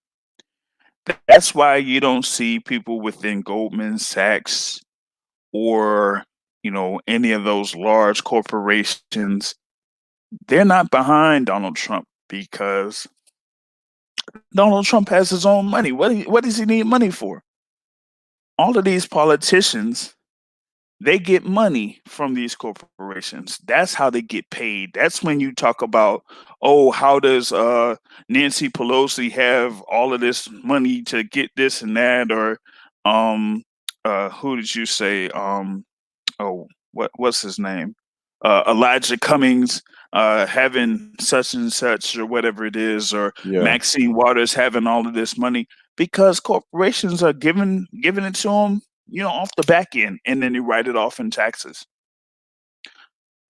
Speaker 2: That's why you don't see people within Goldman Sachs or any of those large corporations, they're not behind Donald Trump because Donald Trump has his own money. What does he need money for? All of these politicians, they get money from these corporations. That's how they get paid. That's when you talk about, oh, how does Nancy Pelosi have all of this money to get this and that, or who did you say? Oh, what's his name? Elijah Cummings having such and such or whatever it is, or
Speaker 1: Yeah.
Speaker 2: Maxine Waters having all of this money because corporations are giving it to them, off the back end, and then they write it off in taxes.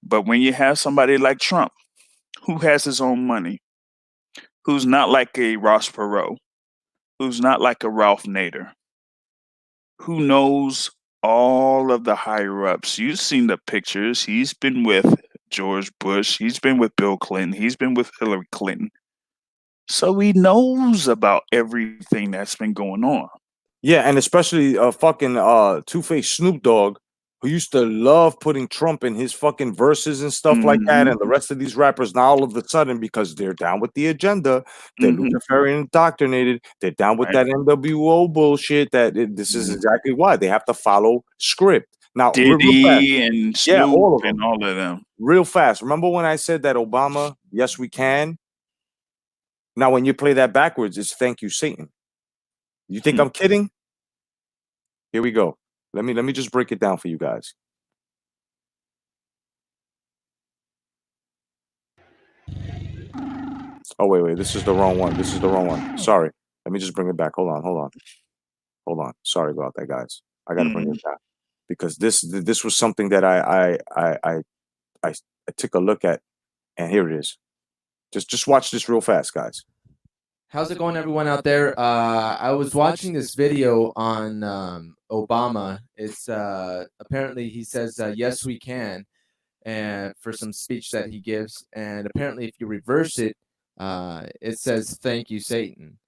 Speaker 2: But when you have somebody like Trump, who has his own money, who's not like a Ross Perot, who's not like a Ralph Nader, who knows all of the higher ups. You've seen the pictures. He's been with George Bush. He's been with Bill Clinton. He's been with Hillary Clinton. So he knows about everything that's been going on.
Speaker 1: Yeah, and especially fucking Two-Face Snoop Dogg, who used to love putting Trump in his fucking verses and stuff like that, and the rest of these rappers now all of a sudden, because they're down with the agenda, they're Luciferian indoctrinated, they're down with that NWO bullshit. This is exactly why they have to follow script. Now, real fast.
Speaker 2: Diddy and Snoop,
Speaker 1: yeah, all of them,
Speaker 2: and all of them.
Speaker 1: real fast. Remember when I said that Obama, yes, we can. Now, when you play that backwards, it's thank you, Satan. You think I'm kidding? Here we go. Let me just break it down for you guys. Oh, wait. This is the wrong one. This is the wrong one. Sorry. Let me just bring it back. Hold on. Sorry about that, guys. I got to bring it back because this was something that I took a look at, and here it is. Just watch this real fast, guys.
Speaker 3: How's it going, everyone out there? I was watching this video on Obama. It's apparently he says, yes, we can, and for some speech that he gives. And apparently if you reverse it, it says, thank you, Satan.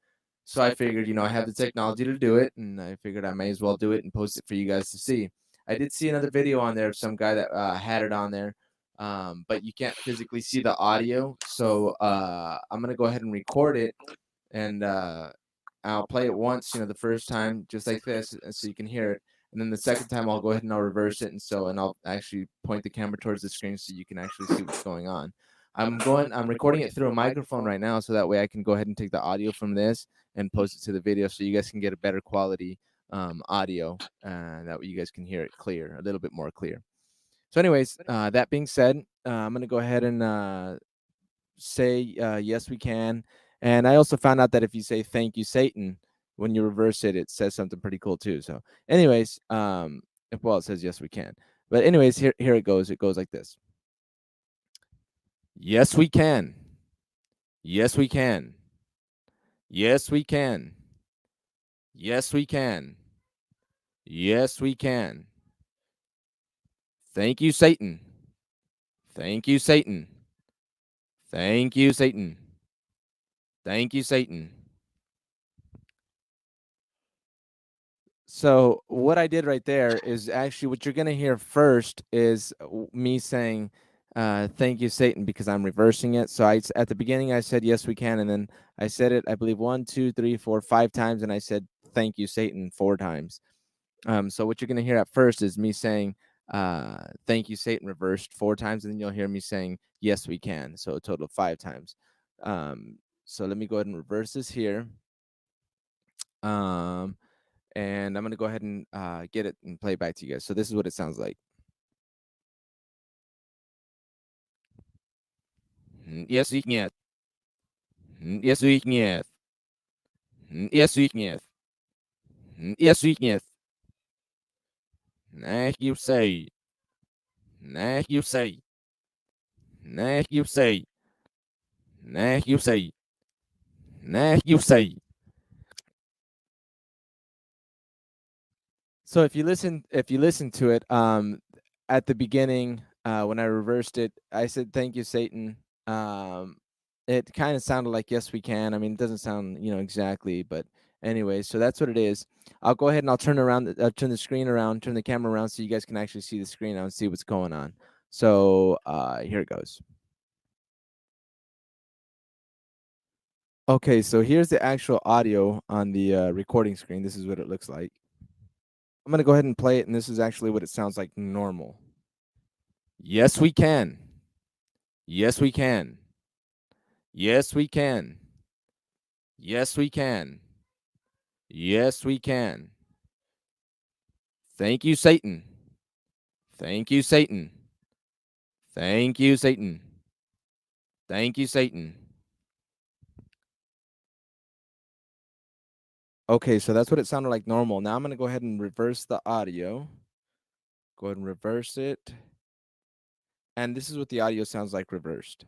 Speaker 3: So I figured, I have the technology to do it, and I figured I may as well do it and post it for you guys to see. I did see another video on there of some guy that had it on there, but you can't physically see the audio. So I'm going to go ahead and record it. And I'll play it once, the first time, just like this, so you can hear it. And then the second time, I'll go ahead and I'll reverse it, and I'll actually point the camera towards the screen so you can actually see what's going on. I'm recording it through a microphone right now, so that way I can go ahead and take the audio from this and post it to the video, so you guys can get a better quality audio, and that way you guys can hear it clear, a little bit more clear. So, anyways, that being said, I'm gonna go ahead and say yes, we can. And I also found out that if you say thank you, Satan, when you reverse it, it says something pretty cool too. So anyways, it says yes, we can. But anyways, here it goes. It goes like this. Yes, we can. Yes, we can. Yes, we can. Yes, we can. Yes, we can. Thank you, Satan. Thank you, Satan. Thank you, Satan. Thank you, Satan. So what I did right there is actually what you're going to hear first is me saying, thank you, Satan, because I'm reversing it. So at the beginning, I said, yes, we can. And then I said it, I believe 1, 2, 3, 4, 5 times. And I said, thank you, Satan, 4 times. So what you're going to hear at first is me saying, thank you, Satan, reversed 4 times. And then you'll hear me saying, yes, we can. So a total of 5 times. So let me go ahead and reverse this here. And I'm going to go ahead and get it and play it back to you guys. So this is what it sounds like. Yes, we can. Yes, we can. Yes, we can. Yes, we can. Nah, you say. Nah, you say. Nah, you say. Nah, you say. Nah, you say. So if you listen to it, at the beginning, when I reversed it, I said, thank you, Satan. It kind of sounded like yes, we can. I mean, it doesn't sound, exactly, but Anyway, so that's what it is. I'll go ahead and I'll turn the screen around, turn the camera around so you guys can actually see the screen now and see what's going on. So here it goes. Okay, so here's the actual audio on the recording screen. This is what it looks like. I'm going to go ahead and play it, and this is actually what it sounds like normal. Yes, we can. Yes, we can. Yes, we can. Yes, we can. Yes, we can. Thank you, Satan. Thank you, Satan. Thank you, Satan. Thank you, Satan. Okay, so that's what it sounded like normal. Now I'm going to go ahead and reverse the audio. Go ahead and reverse it. And this is what the audio sounds like reversed.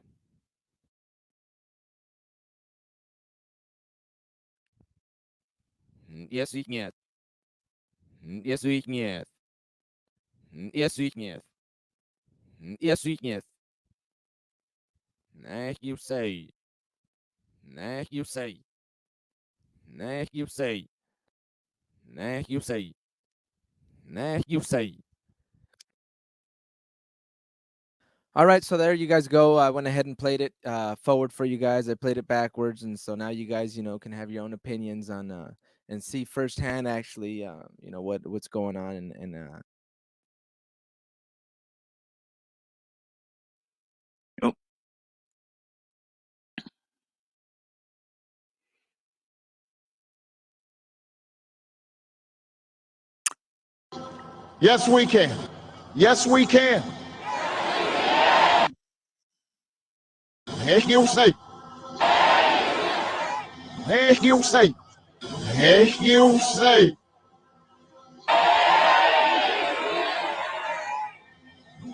Speaker 3: Yes, we can. Yes, we can. Yes, we can. Yes, we can. Thank you, say. Thank you, say. Thank you, say. Thank you, say. Thank you, say. All right, so there you guys go. I went ahead and played it forward for you guys. I played it backwards, and so now you guys, can have your own opinions on and see firsthand actually, what's going on and
Speaker 2: Yep.
Speaker 4: Yes, we can. Yes, we can. Heck you say. Heck you say. Heck you say.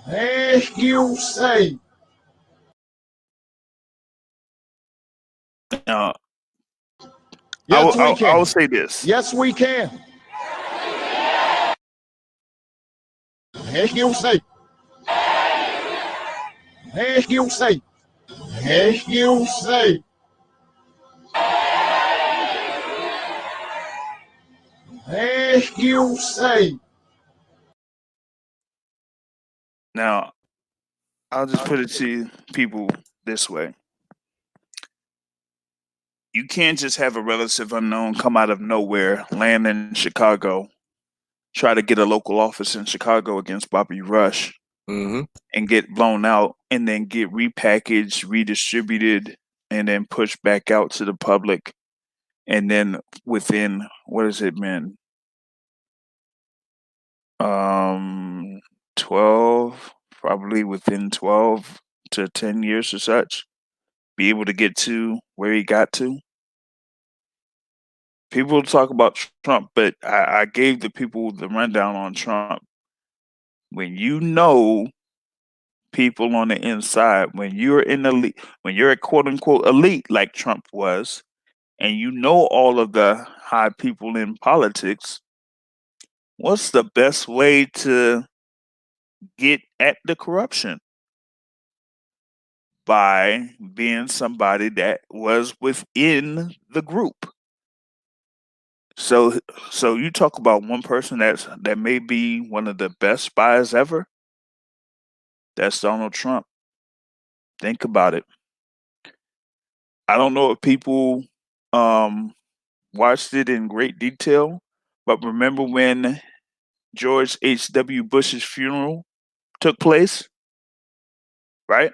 Speaker 4: Heck you say.
Speaker 2: Now,
Speaker 4: Yes, we
Speaker 2: I
Speaker 4: can.
Speaker 2: will say this.
Speaker 4: Yes, we can. Heck you say. Heck you say. Heck you say. Heck you say.
Speaker 2: Now, I'll just put it to people this way. You can't just have a relative unknown come out of nowhere, land in Chicago, try to get a local office in Chicago against Bobby Rush,
Speaker 1: Mm-hmm.
Speaker 2: and get blown out, and then get repackaged, redistributed, and then pushed back out to the public. And then within, what has it been? 12, probably within 12 to 10 years or such, be able to get to where he got to. People talk about Trump, but I gave the people the rundown on Trump. When you know people on the inside, when you're in the elite, when you're a quote unquote elite like Trump was, and you know all of the high people in politics, what's the best way to get at the corruption? By being somebody that was within the group. So you talk about one person that may be one of the best spies ever. That's Donald Trump. Think about it. I don't know if people watched it in great detail, but remember when George H.W. Bush's funeral took place, right?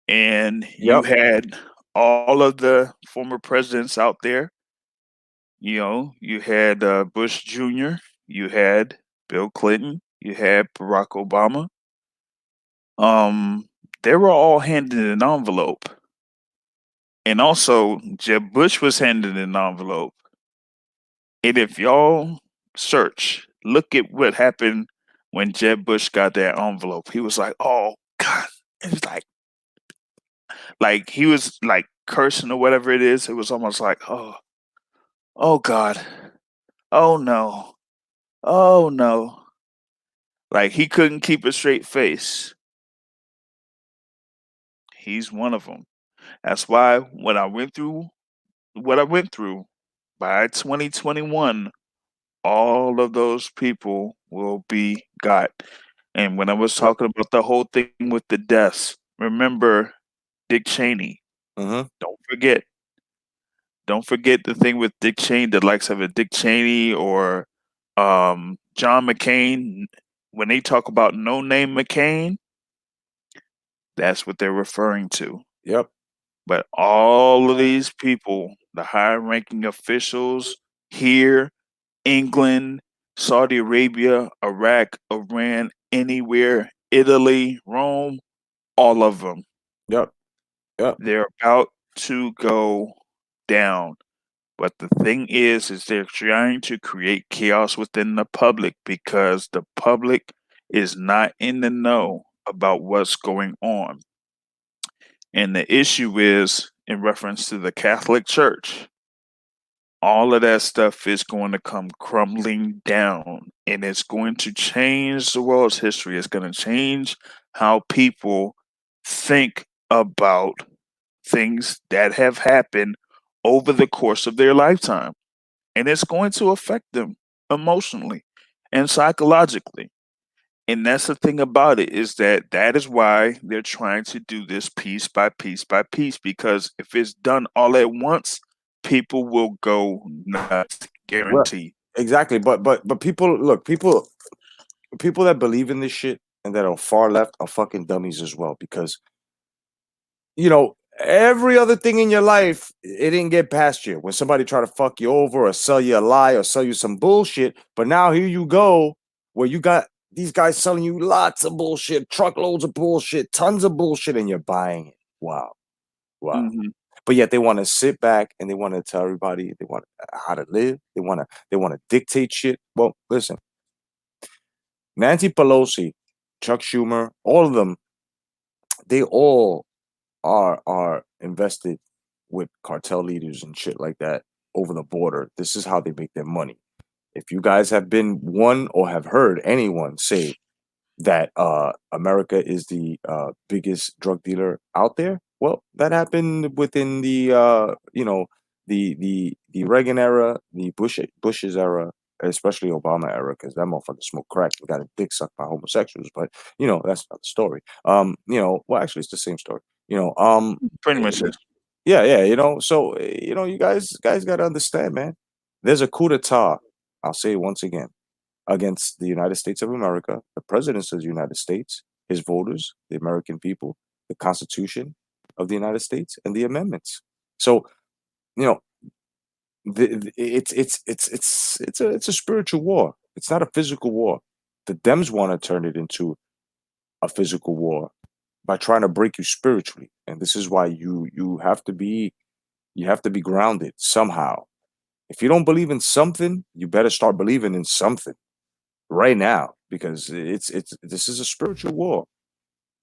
Speaker 2: And you
Speaker 1: Yep.
Speaker 2: had all of the former presidents out there. You had Bush Jr., you had Bill Clinton, you had Barack Obama. They were all handed an envelope. And also, Jeb Bush was handed an envelope. And if y'all search, look at what happened when Jeb Bush got that envelope. He was like, "Oh God!" And it's like he was like cursing or whatever it is. It was almost like, oh God, oh no, oh no." Like he couldn't keep a straight face. He's one of them. That's why when I went through what I went through, by 2021, all of those people will be got. And when I was
Speaker 1: Yep.
Speaker 2: talking about the whole thing with the deaths, remember Dick Cheney.
Speaker 1: Mm-hmm.
Speaker 2: Don't forget. Don't forget the thing with Dick Cheney, the likes of a Dick Cheney or John McCain. When they talk about no name McCain, that's what they're referring to.
Speaker 1: Yep.
Speaker 2: But all of these people, the high ranking officials here, England, Saudi Arabia, Iraq, Iran, anywhere, Italy, Rome, all of them,
Speaker 1: Yep. Yep.
Speaker 2: they're about to go down. But the thing is they're trying to create chaos within the public because the public is not in the know about what's going on. And the issue is in reference to the Catholic Church. All of that stuff is going to come crumbling down and it's going to change the world's history. It's going to change how people think about things that have happened over the course of their lifetime. And it's going to affect them emotionally and psychologically. And that's the thing about it is that is why they're trying to do this piece by piece by piece, because if it's done all at once, people will go nuts,
Speaker 1: Well,
Speaker 2: guaranteed.
Speaker 1: exactly. But people look, people that believe in this shit and that are far left are fucking dummies as well. Because every other thing in your life, it didn't get past you. When somebody try to fuck you over or sell you a lie or sell you some bullshit, but now here you go, where you got these guys selling you lots of bullshit, truckloads of bullshit, tons of bullshit, and you're buying it. Wow. Wow.
Speaker 2: Hmm.
Speaker 1: But yet they want to sit back and they want to tell everybody they want how to live. They want to dictate shit. Well, listen, Nancy Pelosi, Chuck Schumer, all of them, they all are invested with cartel leaders and shit like that over the border. This is how they make their money. If you guys have been one or have heard anyone say that America is the biggest drug dealer out there, well, that happened within the Reagan era, the Bush's era, especially Obama era, because that motherfucker smoked crack and got a dick sucked by homosexuals. But that's not the story. Well, actually, it's the same story.
Speaker 2: Pretty much is.
Speaker 1: Yeah, yeah. So you guys got to understand, man. There's a coup d'état. I'll say it once again against the United States of America, the presidents of the United States, his voters, the American people, the Constitution of the United States, and the amendments. So, you know, it's a spiritual war. It's not a physical war. The Dems want to turn it into a physical war by trying to break you spiritually, and this is why you have to be grounded somehow. If you don't believe in something, you better start believing in something right now, because this is a spiritual war.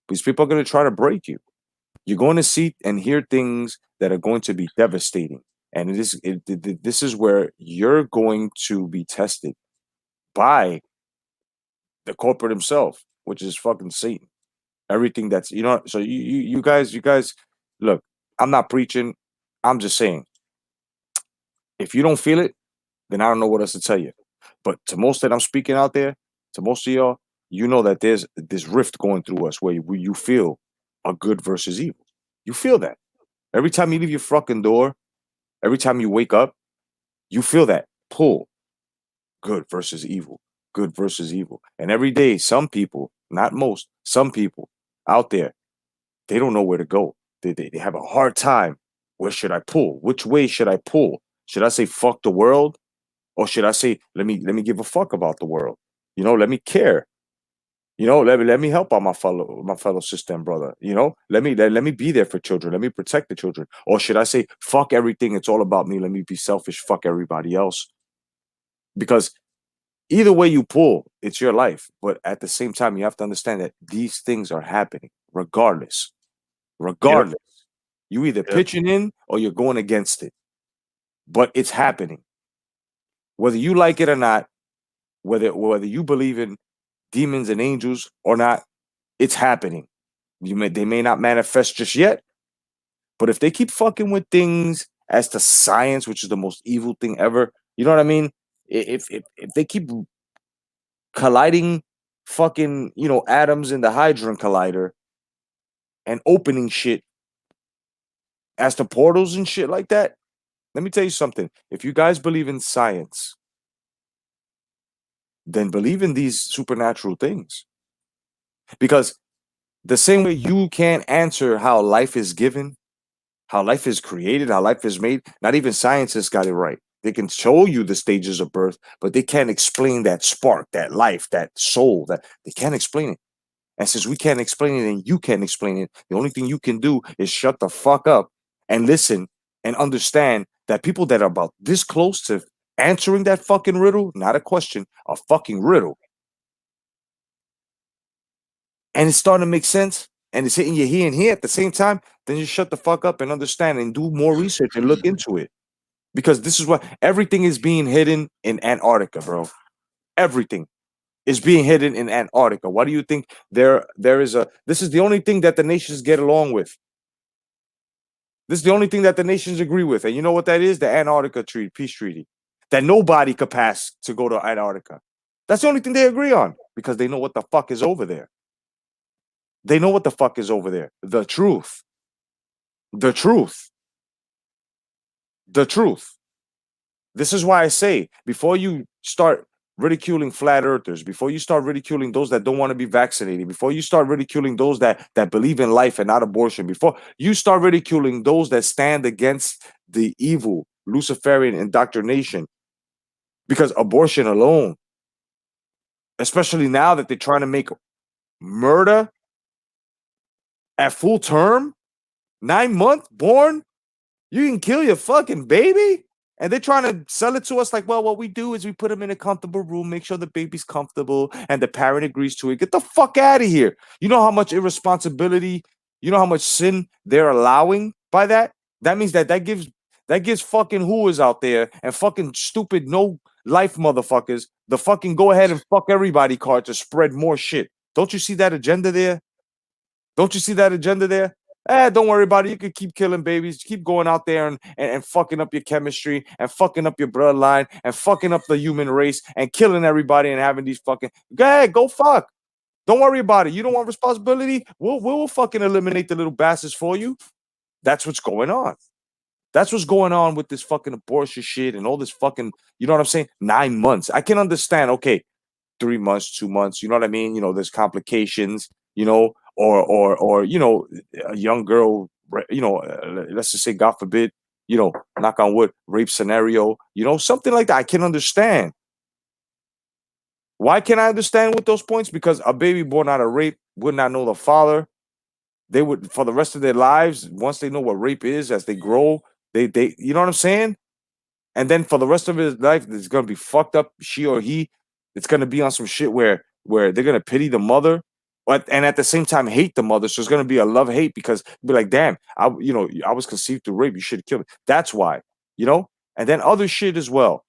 Speaker 1: These people are going to try to break you. You're going to see and hear things that are going to be devastating, and this is where you're going to be tested by the corporate himself, which is fucking Satan. Everything that's so you guys look. I'm not preaching. I'm just saying, if you don't feel it, then I don't know what else to tell you. But to most that I'm speaking out there, to most of y'all, you know that there's this rift going through us where you feel a good versus evil. You feel that. Every time you leave your fucking door, every time you wake up, you feel that pull. Good versus evil. Good versus evil. And every day, some people, not most, some people out there, they don't know where to go. They have a hard time. Where should I pull? Which way should I pull? Should I say fuck the world? Or should I say, let me give a fuck about the world? Let me care. Let me help out my fellow sister and brother. Let me be there for children. Let me protect the children. Or should I say, fuck everything? It's all about me. Let me be selfish. Fuck everybody else. Because either way you pull, it's your life. But at the same time, you have to understand that these things are happening regardless.
Speaker 2: Yep.
Speaker 1: Regardless, you either
Speaker 2: Yep.
Speaker 1: pitching in or you're going against it. But it's happening. Whether you like it or not, whether you believe in demons and angels or not, it's happening. They may not manifest just yet, but if they keep fucking with things as to science, which is the most evil thing ever. You know what I mean? If they keep colliding fucking, atoms in the Hadron Collider and opening shit as to portals and shit like that, let me tell you something. If you guys believe in science, then believe in these supernatural things. Because the same way you can't answer how life is given, how life is created, how life is made, not even scientists got it right. They can show you the stages of birth, but they can't explain that spark, that life, that soul, that they can't explain it. And since we can't explain it and you can't explain it, the only thing you can do is shut the fuck up and listen and understand that people that are about this close to answering that fucking riddle, not a question, a fucking riddle, and it's starting to make sense and it's hitting you here and here at the same time, then just shut the fuck up and understand and do more research and look into it. Because this is what everything is being hidden in Antarctica, bro. Everything is being hidden in Antarctica. Why do you think there is a this is the only thing that the nations get along with? This is the only thing that the nations agree with. And you know what that is? The Antarctica Treaty, peace treaty. That nobody could pass to go to Antarctica. That's the only thing they agree on because they know what the fuck is over there. They know what the fuck is over there. The truth. The truth. The truth. This is why I say before you start ridiculing flat earthers, before you start ridiculing those that don't want to be vaccinated, before you start ridiculing those that believe in life and not abortion, before you start ridiculing those that stand against the evil Luciferian indoctrination, because abortion alone, especially now that they're trying to make murder at full term, 9-month born, you can kill your fucking baby. And they're trying to sell it to us like, well, what we do is we put them in a comfortable room, make sure the baby's comfortable, and the parent agrees to it. Get the fuck out of here. You know how much irresponsibility, you know how much sin they're allowing by that? That means that gives fucking whoas out there and fucking stupid no life motherfuckers the fucking go ahead and fuck everybody card to spread more shit. Don't you see that agenda there? Don't you see that agenda there? Don't worry about it. You could keep killing babies, keep going out there and fucking up your chemistry and fucking up your bloodline and fucking up the human race and killing everybody and having these fucking go ahead, go fuck. Don't worry about it. You don't want responsibility? We'll fucking eliminate the little bastards for you. That's what's going on. That's what's going on with this fucking abortion shit and all this fucking, you know what I'm saying? 9 months. I can understand, okay, 3 months, 2 months, you know what I mean? There's complications, or a young girl, let's just say, God forbid, knock on wood, rape scenario, something like that. I can understand. Why can I understand with those points? Because a baby born out of rape would not know the father. They would, for the rest of their lives, once they know what rape is, as they grow, they you know what I'm saying? And then for the rest of his life, it's gonna be fucked up. She or he, it's gonna be on some shit where they're gonna pity the mother, but and at the same time hate the mother. So it's gonna be a love hate because be like, damn, I was conceived through rape. You should have killed me. That's why, And then other shit as well.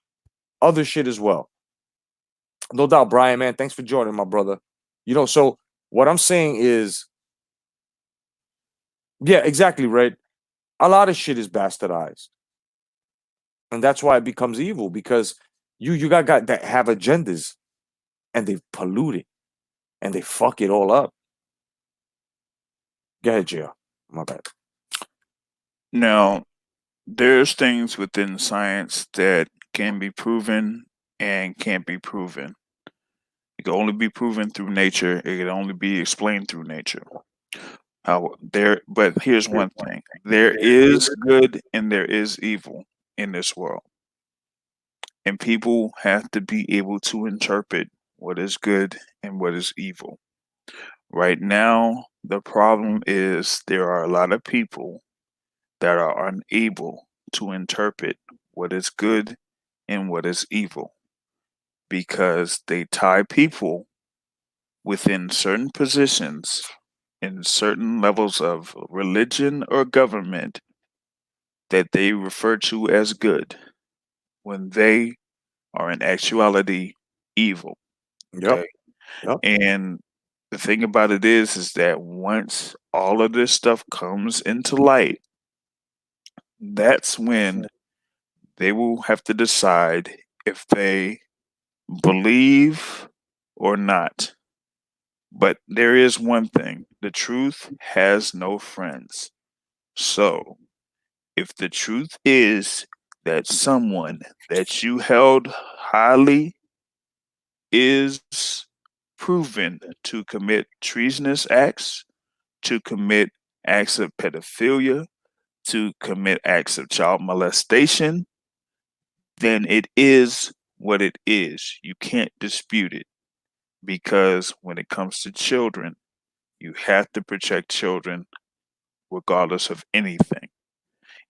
Speaker 1: Other shit as well. No doubt, Brian, man. Thanks for joining, my brother. So what I'm saying is, yeah, exactly, right. A lot of shit is bastardized. And that's why it becomes evil, because you got that have agendas and they pollute it and they fuck it all up. Go ahead, Gio. My bad.
Speaker 2: Now, there's things within science that can be proven and can't be proven. It can only be proven through nature. It can only be explained through nature. But here's one thing: there is good and there is evil in this world, and people have to be able to interpret what is good and what is evil. Right now, the problem is there are a lot of people that are unable to interpret what is good and what is evil because they tie people within certain positions in certain levels of religion or government that they refer to as good when they are in actuality evil. Okay.
Speaker 1: Yep.
Speaker 2: And the thing about it is that once all of this stuff comes into light, that's when they will have to decide if they believe or not. But there is one thing: the truth has no friends. So, if the truth is that someone that you held highly is proven to commit treasonous acts, to commit acts of pedophilia, to commit acts of child molestation, then it is what it is. You can't dispute it, because when it comes to children, you have to protect children regardless of anything.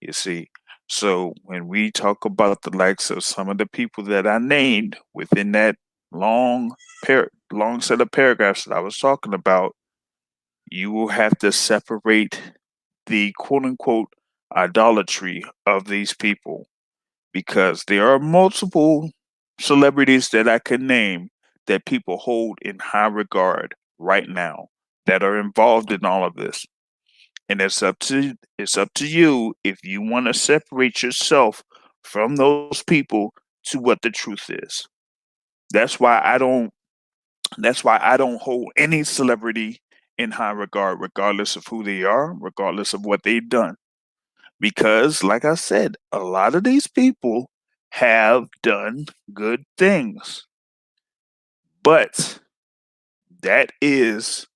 Speaker 2: You see, so when we talk about the likes of some of the people that I named within that long set of paragraphs that I was talking about, you will have to separate the quote unquote idolatry of these people, because there are multiple celebrities that I can name that people hold in high regard right now that are involved in all of this. And it's up to you if you want to separate yourself from those people to what the truth is. That's why I don't that's why I don't hold any celebrity in high regard, regardless of who they are, regardless of what they've done. Because, like I said, a lot of these people have done good things, but that is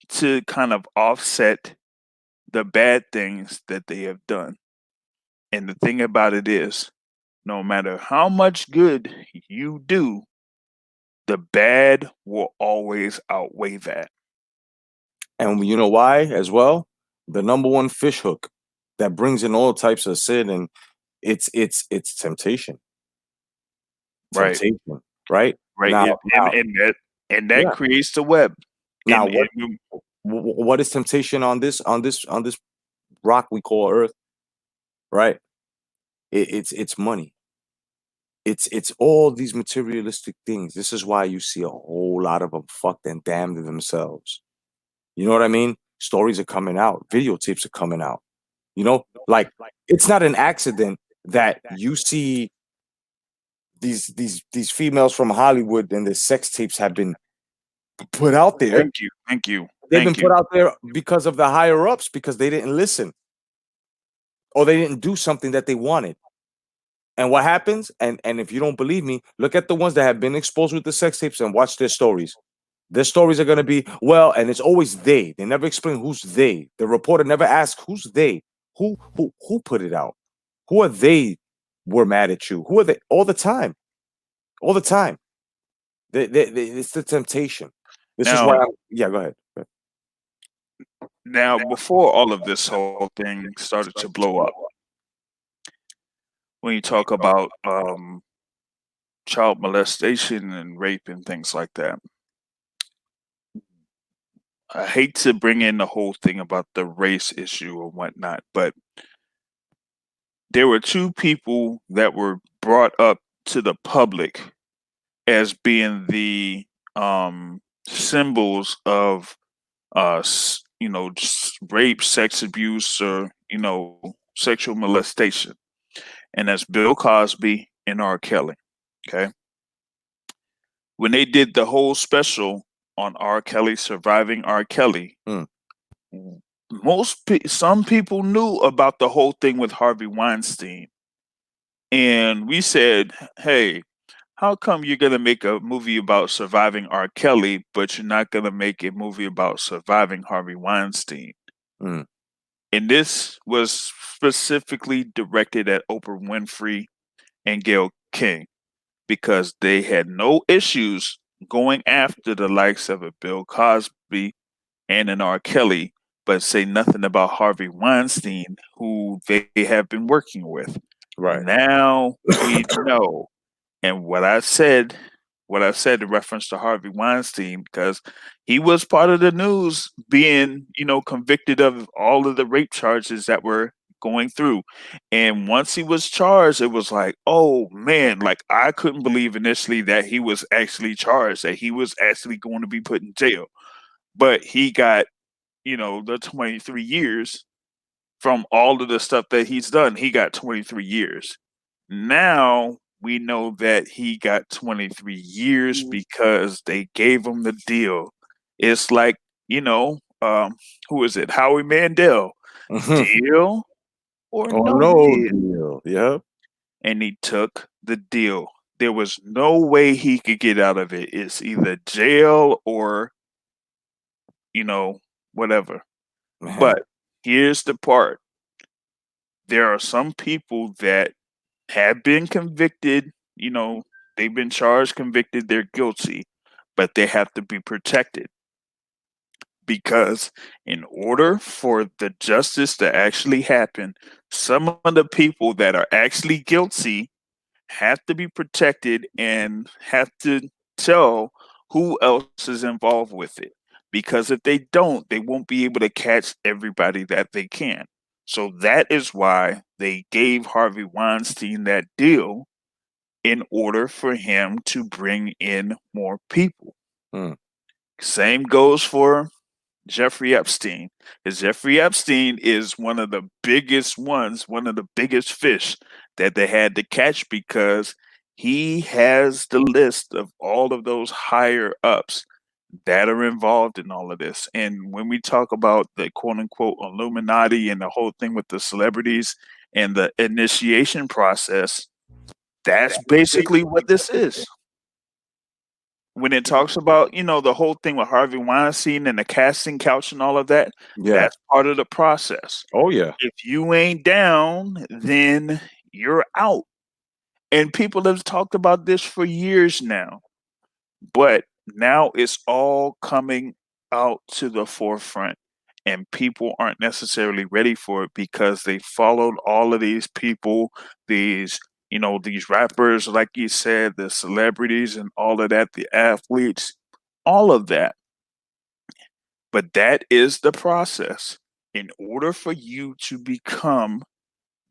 Speaker 2: to kind of offset the bad things that they have done. And the thing about it is, no matter how much good you do, the bad will always outweigh that.
Speaker 1: And you know why as well? The number one fish hook that brings in all types of sin, and it's temptation.
Speaker 2: Right.
Speaker 1: Temptation, right?
Speaker 2: Right.
Speaker 1: Now,
Speaker 2: And that
Speaker 1: yeah.
Speaker 2: creates the web.
Speaker 1: Now,
Speaker 2: And, and
Speaker 1: what is temptation on this rock we call Earth, right? It's money. It's all these materialistic things. This is why you see a whole lot of them fucked and damned themselves. You know what I mean? Stories are coming out, videotapes are coming out. You know, like it's not an accident that you see these females from Hollywood and the sex tapes have been put out there.
Speaker 2: thank you, thank you,
Speaker 1: They've been
Speaker 2: thank you.
Speaker 1: put out there because of the higher ups, because they didn't listen or they didn't do something that they wanted. And what happens? And if you don't believe me, look at the ones that have been exposed with the sex tapes and watch their stories. Their stories are going to be, well, and it's always they. They never explain who's they. The reporter never asks who's they. Who put it out? Who are they? Were mad at you? Who are they? All the time, all the time. It's the temptation. This is why.
Speaker 2: Now,
Speaker 1: Yeah, go ahead. Go ahead.
Speaker 2: now, before all of this whole thing started to blow up, when you talk about child molestation and rape and things like that, I hate to bring in the whole thing about the race issue or whatnot, but there were two people that were brought up to the public as being the symbols of just rape, sex abuse, or sexual molestation, and that's Bill Cosby and R. Kelly. Okay, when they did the whole special on R. Kelly, surviving R. Kelly,
Speaker 1: Mm.
Speaker 2: some people knew about the whole thing with Harvey Weinstein, and we said, "Hey, how come you're gonna make a movie about surviving R. Kelly, but you're not gonna make a movie about surviving Harvey Weinstein?"
Speaker 1: Mm.
Speaker 2: And this was specifically directed at Oprah Winfrey and Gayle King, because they had no issues going after the likes of a Bill Cosby and an R. Kelly, but say nothing about Harvey Weinstein, who they have been working with.
Speaker 1: Right.
Speaker 2: Now we know. And what I said in reference to Harvey Weinstein, because he was part of the news being, convicted of all of the rape charges that were going through. And once he was charged, it was like, oh man, like I couldn't believe initially that he was actually charged, that he was actually going to be put in jail. But he got, the 23 years from all of the stuff that he's done. He got 23 years. Now we know that he got 23 years because they gave him the deal. It's like, who is it? Howie Mandel. Deal or
Speaker 1: Oh,
Speaker 2: no
Speaker 1: no
Speaker 2: deal?
Speaker 1: deal. Yep.
Speaker 2: And he took the deal. There was no way he could get out of it. It's either jail or, whatever.
Speaker 1: Man.
Speaker 2: But here's the part. There are some people that have been convicted, they've been charged, convicted, they're guilty, but they have to be protected. Because in order for the justice to actually happen, some of the people that are actually guilty have to be protected and have to tell who else is involved with it. Because if they don't, they won't be able to catch everybody that they can. So that is why they gave Harvey Weinstein that deal in order for him to bring in more people. Same goes for Jeffrey Epstein. Because Jeffrey Epstein is one of the biggest ones, one of the biggest fish that they had to catch because he has the list of all of those higher ups that are involved in all of this. And when we talk about the quote unquote Illuminati and the whole thing with the celebrities and the initiation process, that's basically what this is. When it talks about, the whole thing with Harvey Weinstein and the casting couch and all of that, that's part of the process.
Speaker 1: Oh, yeah.
Speaker 2: If you ain't down, then you're out. And people have talked about this for years now. But now it's all coming out to the forefront. And people aren't necessarily ready for it because they followed all of these people, these rappers, like you said, the celebrities and all of that, the athletes, all of that. But that is the process. In order for you to become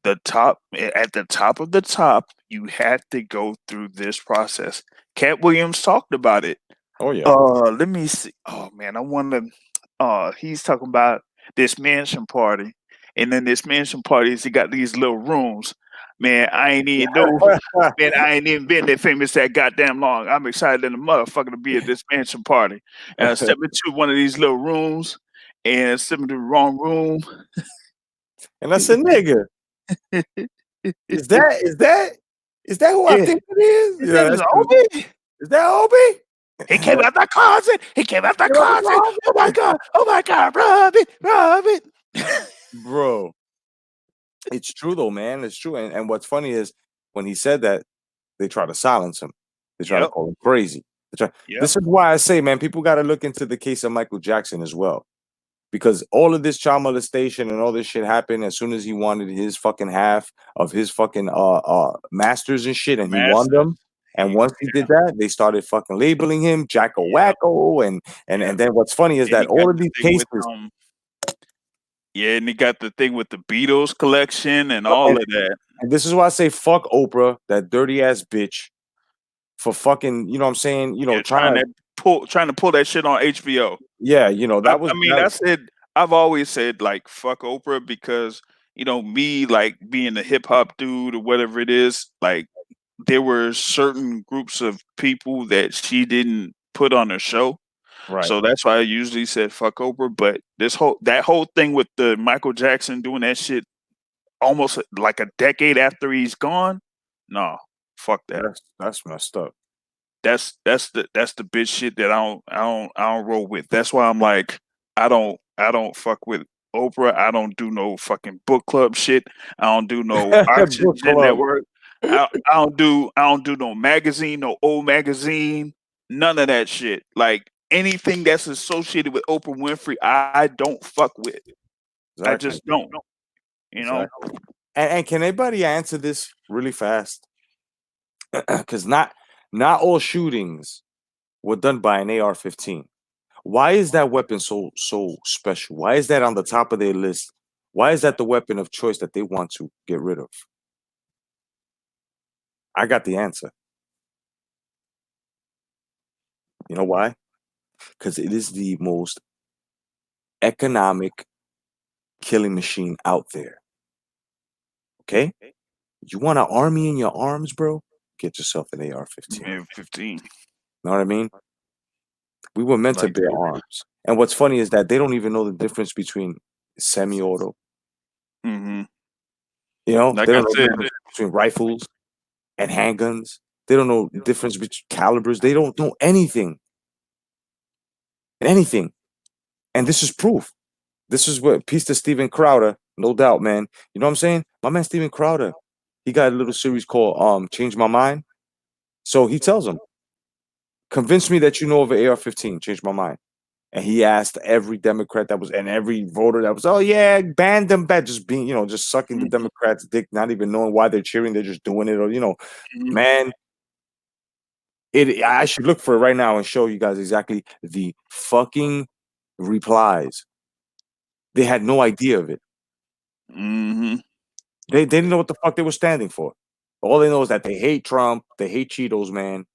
Speaker 2: at the top of the top, you had to go through this process. Cat Williams talked about it.
Speaker 1: Oh, yeah.
Speaker 2: Let me see. Oh man, I want to. He's talking about this mansion party, and then this mansion parties. He got these little rooms. Man, I ain't even know. Man, I ain't even been that famous that goddamn long. I'm excited than a motherfucker to be at this mansion party. And I step into one of these little rooms, and step into the wrong room.
Speaker 1: And I said, nigga, is that who I think it is?
Speaker 2: His name is Obi.
Speaker 1: Is that Obi?
Speaker 2: He came out the closet. Oh my god. Oh my god. Robin.
Speaker 1: Bro. It's true though, man. It's true. And what's funny is when he said that, they try to silence him. They try to call him crazy. This is why I say, man, people got to look into the case of Michael Jackson as well. Because all of this child molestation and all this shit happened as soon as he wanted his fucking half of his fucking masters and shit, and he won them. And once he did that, they started fucking labeling him Jacko Wacko. And then what's funny is that all of these cases.
Speaker 2: And he got the thing with the Beatles collection and all of that.
Speaker 1: And this is why I say fuck Oprah, that dirty ass bitch, for fucking, you know what I'm saying? Trying to
Speaker 2: pull that shit on HBO.
Speaker 1: Yeah, that was.
Speaker 2: I've always said like fuck Oprah because me like being a hip hop dude or whatever it is, like there were certain groups of people that she didn't put on her show.
Speaker 1: Right.
Speaker 2: So that's why I usually said fuck Oprah. But that whole thing with the Michael Jackson doing that shit almost like a decade after he's gone, no, fuck that.
Speaker 1: That's messed up.
Speaker 2: That's the bitch shit that I don't roll with. That's why I'm like I don't fuck with Oprah. I don't do no fucking book club shit. I don't do no Oxygen Network. I don't do no magazine, no old magazine, none of that shit. Like anything that's associated with Oprah Winfrey, I don't fuck with. Exactly. I just don't.
Speaker 1: Exactly. And can anybody answer this really fast? Because not all shootings were done by an AR-15. Why is that weapon so special? Why is that on the top of their list? Why is that the weapon of choice that they want to get rid of? I got the answer. You know why? Because it is the most economic killing machine out there. Okay? You want an army in your arms, bro? Get yourself an AR-15.
Speaker 2: Yeah, 15.
Speaker 1: Know what I mean? We were meant to
Speaker 2: Like,
Speaker 1: bear arms. And what's funny is that they don't even know the difference between semi-auto.
Speaker 2: mhm.
Speaker 1: You know,
Speaker 2: Like
Speaker 1: they
Speaker 2: I
Speaker 1: don't know the
Speaker 2: said,
Speaker 1: difference between rifles and handguns. They don't know the difference between calibers. They don't know anything. Anything. And this is proof. This is what peace to Steven Crowder, no doubt, man. You know what I'm saying? My man Steven Crowder, he got a little series called Change My Mind. So he tells them, convince me that you know of an AR-15, change my mind. And he asked every Democrat that was and every voter that was, oh yeah, ban them back, just being, just sucking the
Speaker 2: mhm,
Speaker 1: Democrats' dick, not even knowing why they're cheering, they're just doing it, or
Speaker 2: mhm,
Speaker 1: man, I should look for it right now and show you guys exactly the fucking replies. They had no idea of it.
Speaker 2: mhm.
Speaker 1: They didn't know what the fuck they were standing for. All they know is that they hate Trump, they hate Cheetos, man,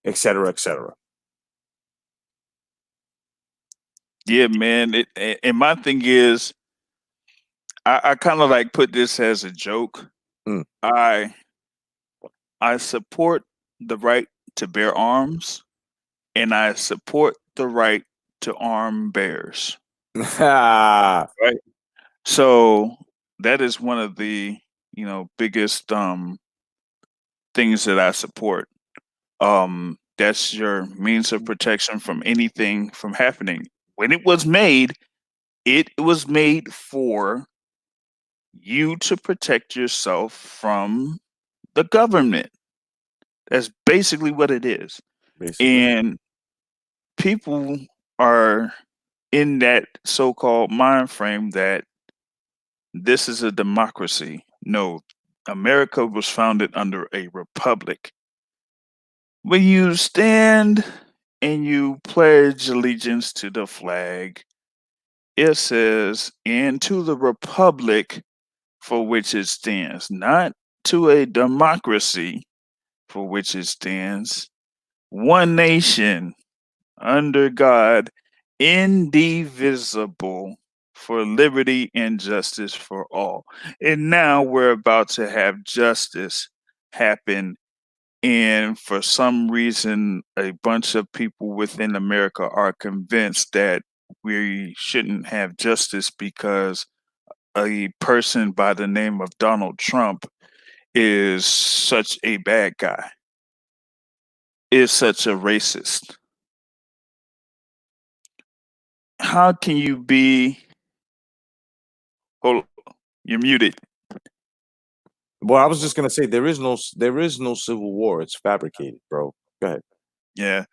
Speaker 1: et cetera, et cetera.
Speaker 2: Yeah, man. And my thing is, I kind of like put this as a joke.
Speaker 1: Mm.
Speaker 2: I support the right to bear arms, and I support the right to arm bears.
Speaker 1: Ah,
Speaker 2: Right. So that is one of the biggest things that I support. That's your means of protection from anything from happening. When it was made for you to protect yourself from the government. That's basically what it is.
Speaker 1: basically.
Speaker 2: And people are in that so-called mind frame that this is a democracy. No, America was founded under a republic. When you stand and you pledge allegiance to the flag, it says, and to the republic for which it stands, not to a democracy for which it stands, one nation under God, indivisible, for liberty and justice for all. And now we're about to have justice happen. And for some reason, a bunch of people within America are convinced that we shouldn't have justice because a person by the name of Donald Trump is such a bad guy, is such a racist. How can you be? Hold, you're muted.
Speaker 1: Well, I was just gonna say there is no civil war. It's fabricated, bro. Go ahead.
Speaker 2: Yeah,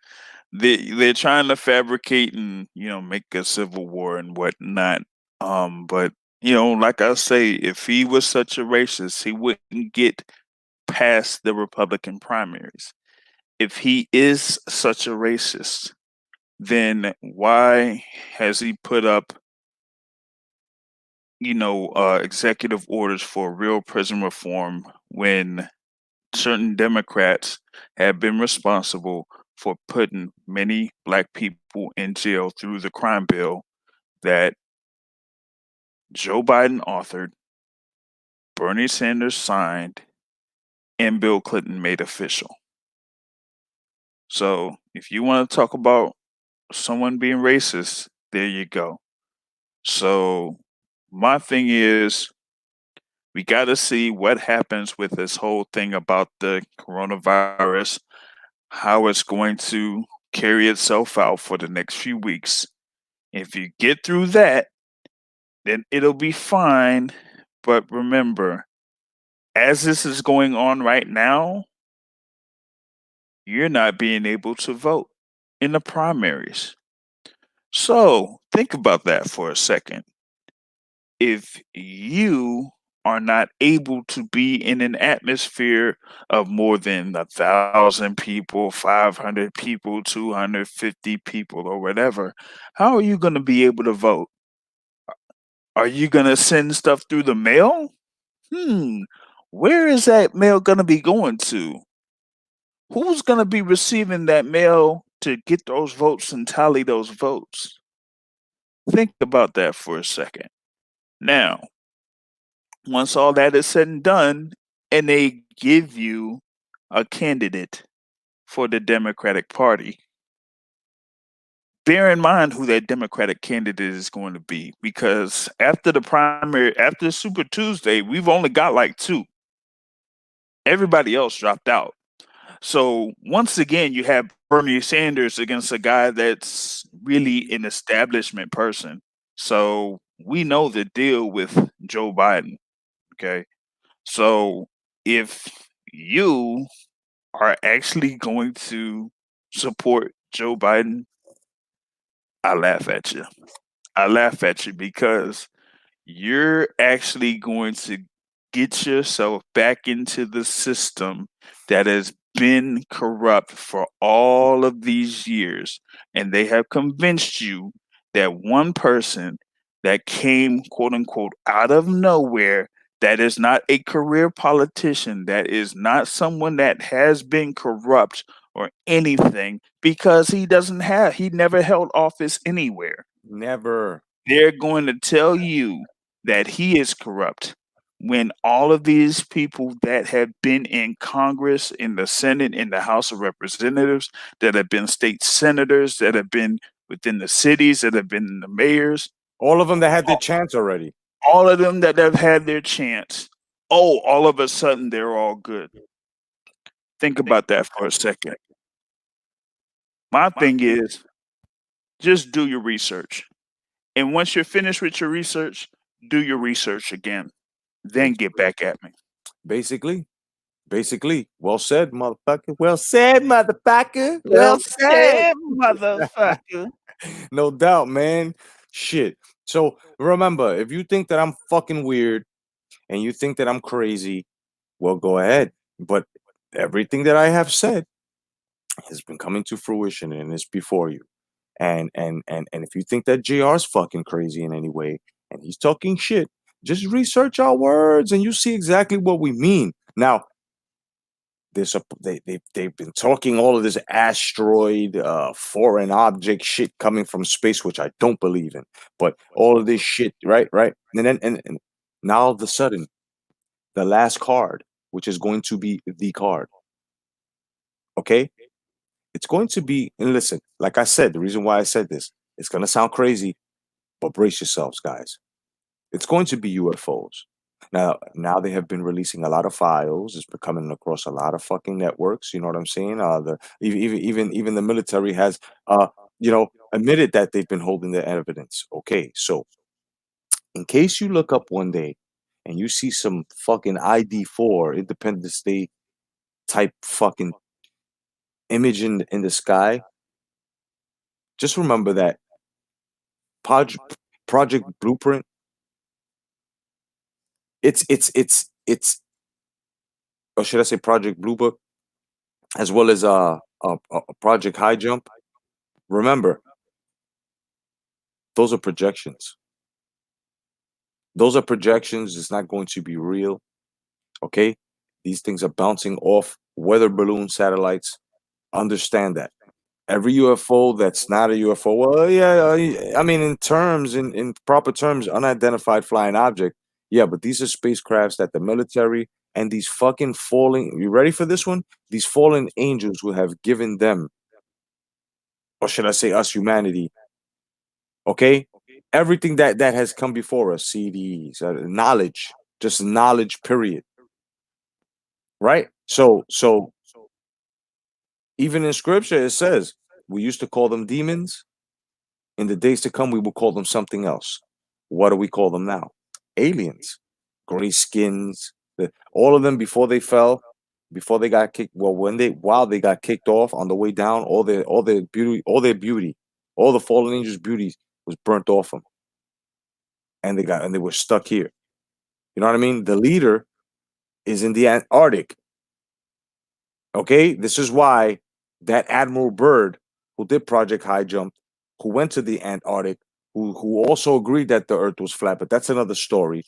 Speaker 2: they're trying to fabricate and make a civil war and whatnot. But like I say, if he was such a racist, he wouldn't get past the Republican primaries. If he is such a racist, then why has he put up executive orders for real prison reform when certain Democrats have been responsible for putting many black people in jail through the crime bill that Joe Biden authored, Bernie Sanders signed, and Bill Clinton made official? So if you want to talk about someone being racist, there you go. So my thing is, we got to see what happens with this whole thing about the coronavirus, how it's going to carry itself out for the next few weeks. If you get through that, then it'll be fine. But remember, as this is going on right now, you're not being able to vote in the primaries. So think about that for a second. If you are not able to be in an atmosphere of more than 1,000 people, 500 people, 250 people, or whatever, how are you going to be able to vote? Are you going to send stuff through the mail? Where is that mail going to be going to? Who's going to be receiving that mail to get those votes and tally those votes? Think about that for a second. Now, once all that is said and done, and they give you a candidate for the Democratic Party, bear in mind who that Democratic candidate is going to be, because after the primary, after Super Tuesday, we've only got like two. Everybody else dropped out. So once again, you have Bernie Sanders against a guy that's really an establishment person. So we know the deal with Joe Biden. Okay. So if you are actually going to support Joe Biden, I laugh at you. I laugh at you because you're actually going to get yourself back into the system that has been corrupt for all of these years. And they have convinced you that one person that came, quote unquote, out of nowhere, that is not a career politician, that is not someone that has been corrupt or anything, because he never held office anywhere.
Speaker 1: Never.
Speaker 2: They're going to tell you that he is corrupt when all of these people that have been in Congress, in the Senate, in the House of Representatives, that have been state senators, that have been within the cities, that have been the mayors,
Speaker 1: All of them that had their chance already.
Speaker 2: all of them that have had their chance, oh, all of a sudden they're all good. Think about that for a second. My thing is, just do your research. And once you're finished with your research, do your research again. Then get back at me.
Speaker 1: Basically. Well said, motherfucker. Well said, motherfucker.
Speaker 2: Well said, motherfucker.
Speaker 1: No doubt, man. Shit. So remember, if you think that I'm fucking weird and you think that I'm crazy, well, go ahead. But everything that I have said has been coming to fruition and is before you. And if you think that JR's fucking crazy in any way and he's talking shit, just research our words and you see exactly what we mean. Now, they've been talking all of this asteroid, foreign object shit coming from space, which I don't believe in. But all of this shit, right? And then and now all of a sudden, the last card, which is going to be the card. Okay? It's going to be, and listen, like I said, the reason why I said this, it's gonna sound crazy, but brace yourselves, guys. It's going to be UFOs. Now they have been releasing a lot of files. It's been coming across a lot of fucking networks. You know what I'm saying? The even the military has admitted that they've been holding the evidence. Okay, so in case you look up one day and you see some fucking ID4 Independence Day type fucking image in the sky, just remember that Project Blueprint. It's or should I say Project Blue Book, as well as Project High Jump. Remember, those are projections. Those are projections. It's not going to be real. Okay, these things are bouncing off weather balloon satellites. Understand that. Every UFO that's not a UFO, well, yeah, I mean, in proper terms, unidentified flying object, yeah, but these are spacecrafts that the military and these fucking falling, you ready for this one? These fallen angels who have given them, or should I say us, humanity, okay? Everything that has come before us, CDs, knowledge, just knowledge, period, right? So even in scripture, it says, we used to call them demons. In the days to come, we will call them something else. What do we call them now? Aliens, gray skins, all of them before they fell, before they got kicked. Well, while they got kicked off on the way down, all their beauty, all the fallen angels' beauty was burnt off them, and they were stuck here. You know what I mean? The leader is in the Antarctic. Okay, this is why that Admiral Byrd, who did Project High Jump, who went to the Antarctic, who also agreed that the Earth was flat, but that's another story.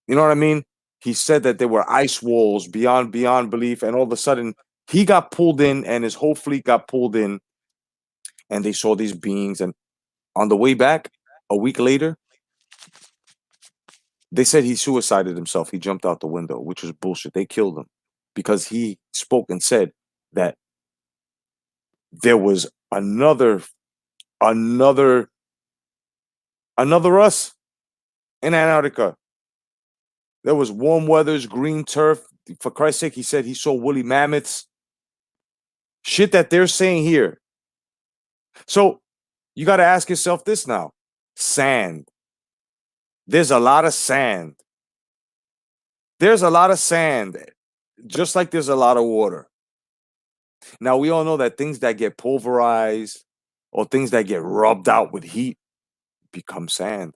Speaker 1: You know what I mean? He said that there were ice walls beyond belief, and all of a sudden he got pulled in, and his whole fleet got pulled in, and they saw these beings. And on the way back, a week later, They said he suicided himself. He jumped out the window, which was bullshit. They killed him because he spoke and said that there was another us in Antarctica. There was warm weathers, green turf. For Christ's sake, he said he saw woolly mammoths. Shit that they're saying here. So you got to ask yourself this now. Sand. There's a lot of sand. There's a lot of sand, just like there's a lot of water. Now, we all know that things that get pulverized or things that get rubbed out with heat become sand.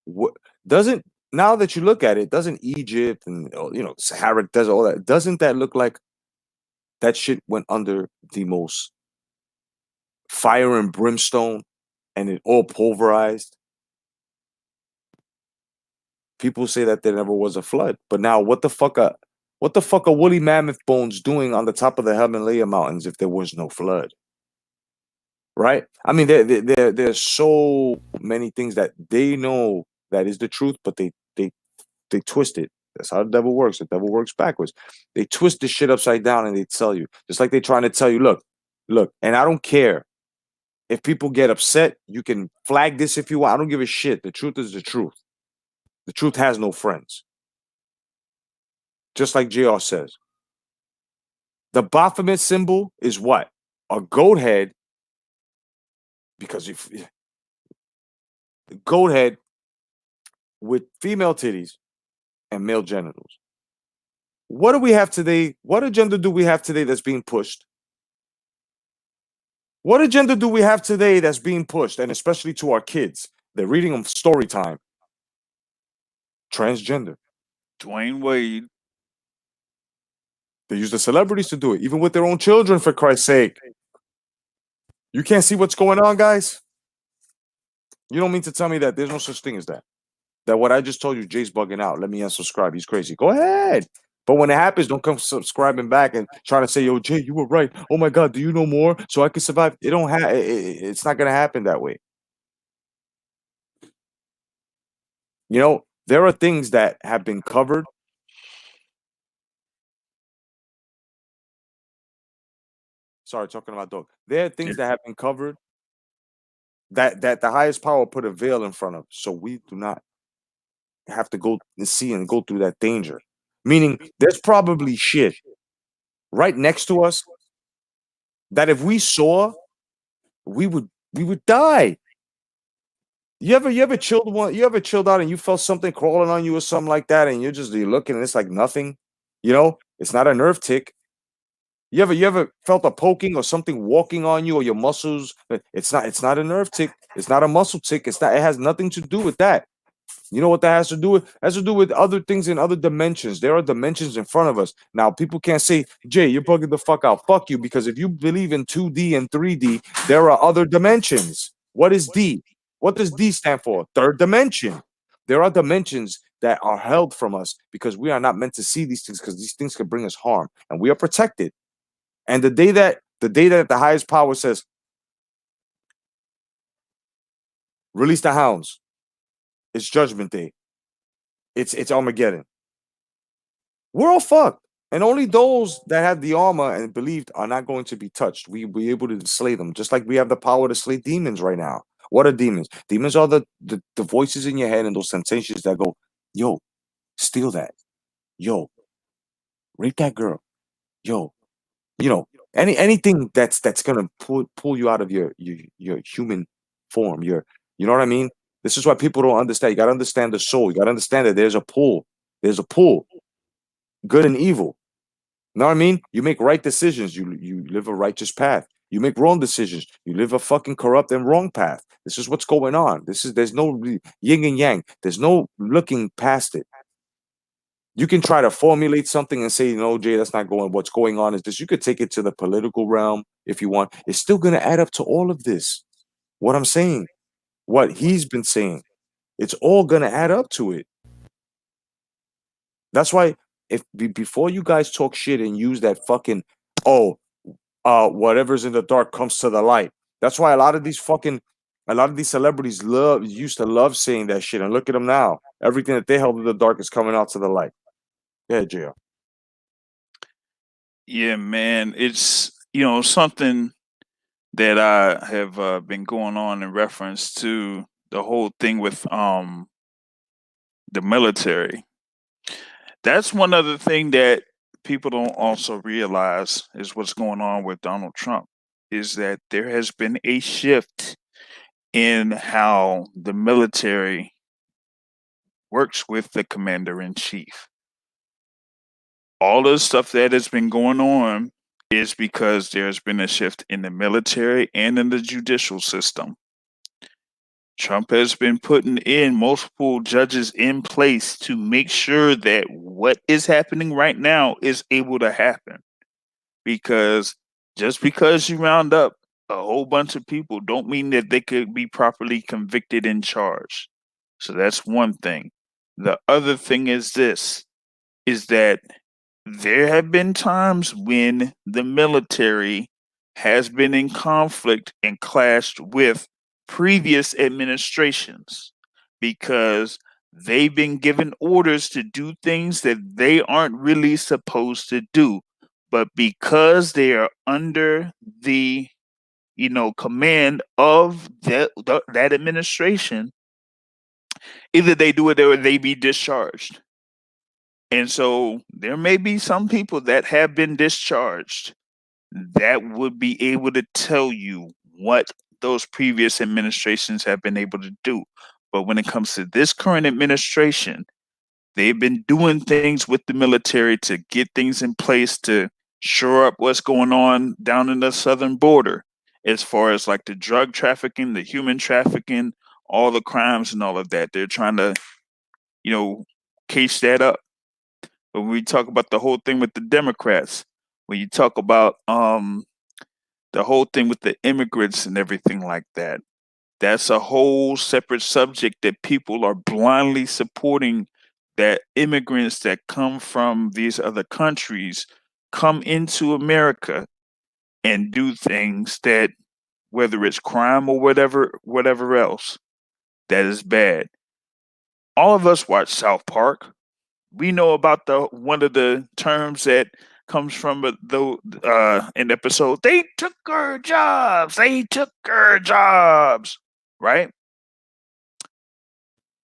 Speaker 1: What doesn't, now that you look at it, doesn't Egypt and, Sahara Desert, all that, doesn't that look like that shit went under the most fire and brimstone and it all pulverized? People say that there never was a flood, but now what the fuck are woolly mammoth bones doing on the top of the Himalaya mountains if there was no flood? Right? I mean, there's so many things that they know that is the truth, but they twist it. That's how the devil works. The devil works backwards. They twist the shit upside down and they tell you, just like they're trying to tell you, look, and I don't care if people get upset. You can flag this if you want. I don't give a shit. The truth is the truth. The truth has no friends. Just like JR says. The Baphomet symbol is what? A goat head. Because if the goat head with female titties and male genitals. What do we have today? What agenda do we have today that's being pushed? What agenda do we have today that's being pushed? And especially to our kids. They're reading them story time. Transgender.
Speaker 2: Dwayne Wade.
Speaker 1: They use the celebrities to do it, even with their own children, for Christ's sake. You can't see what's going on, guys? You don't mean to tell me that there's no such thing as that? That what I just told you, Jay's bugging out. Let me unsubscribe. He's crazy. Go ahead. But when it happens, don't come subscribing back and trying to say, yo, Jay, you were right. Oh my God, do you know more? So I can survive. It don't have. It's not going to happen that way. There are things that have been covered. Sorry, talking about dog. There are things that have been covered that the highest power put a veil in front of, so we do not have to go and see and go through that danger. Meaning, there's probably shit right next to us that if we saw, we would die. You ever chilled out and you felt something crawling on you or something like that, and you're looking and it's like nothing. It's not a nerve tick. You ever felt a poking or something walking on you or your muscles? It's not a nerve tick. It's not a muscle tick. It has nothing to do with that. You know what that has to do with? It has to do with other things in other dimensions. There are dimensions in front of us. Now, people can't say, Jay, you're bugging the fuck out. Fuck you, because if you believe in 2D and 3D, there are other dimensions. What is D? What does D stand for? Third dimension. There are dimensions that are held from us because we are not meant to see these things, because these things can bring us harm, and we are protected. And the day that the highest power says, release the hounds, it's Judgment Day. It's Armageddon. We're all fucked. And only those that have the armor and believed are not going to be touched. We're able to slay them, just like we have the power to slay demons right now. What are demons? Demons are the voices in your head and those sensations that go, yo, steal that. Yo, rape that girl. Yo, anything that's gonna pull you out of your human form. You know what I mean? This is why people don't understand. You gotta understand the soul. You gotta understand that there's a pull. There's a pull. Good and evil. You know what I mean? You make right decisions. You live a righteous path. You make wrong decisions. You live a fucking corrupt and wrong path. This is what's going on. There's no yin and yang. There's no looking past it. You can try to formulate something and say, no, Jay, that's not going. What's going on is this. You could take it to the political realm if you want. It's still going to add up to all of this. What I'm saying, what he's been saying, it's all going to add up to it. That's why before you guys talk shit and use that fucking, whatever's in the dark comes to the light. That's why a lot of these fucking A lot of these celebrities used to love saying that shit, and look at them now. Everything that they held in the dark is coming out to the light. Yeah, JR.
Speaker 2: Yeah, man, it's something that I have been going on in reference to the whole thing with the military. That's one other thing that people don't also realize is what's going on with Donald Trump is that there has been a shift in how the military works with the commander in chief. All the stuff that has been going on is because there's been a shift in the military and in the judicial system. Trump has been putting in multiple judges in place to make sure that what is happening right now is able to happen. Because just because you round up a whole bunch of people don't mean that they could be properly convicted and charged. So that's one thing. The other thing is this is that there have been times when the military has been in conflict and clashed with previous administrations because they've been given orders to do things that they aren't really supposed to do. But because they are under the command of that administration, either they do it or they be discharged. And so there may be some people that have been discharged that would be able to tell you what those previous administrations have been able to do. But when it comes to this current administration, they've been doing things with the military to get things in place to shore up what's going on down in the southern border, as far as like the drug trafficking, the human trafficking, all the crimes and all of that. They're trying to, case that up. But when we talk about the whole thing with the Democrats, when you talk about the whole thing with the immigrants and everything like that, that's a whole separate subject that people are blindly supporting, that immigrants that come from these other countries come into America and do things that, whether it's crime or whatever else, that is bad. All of us watch South Park. We know about the one of the terms that comes from an episode. They took our jobs. They took our jobs. Right?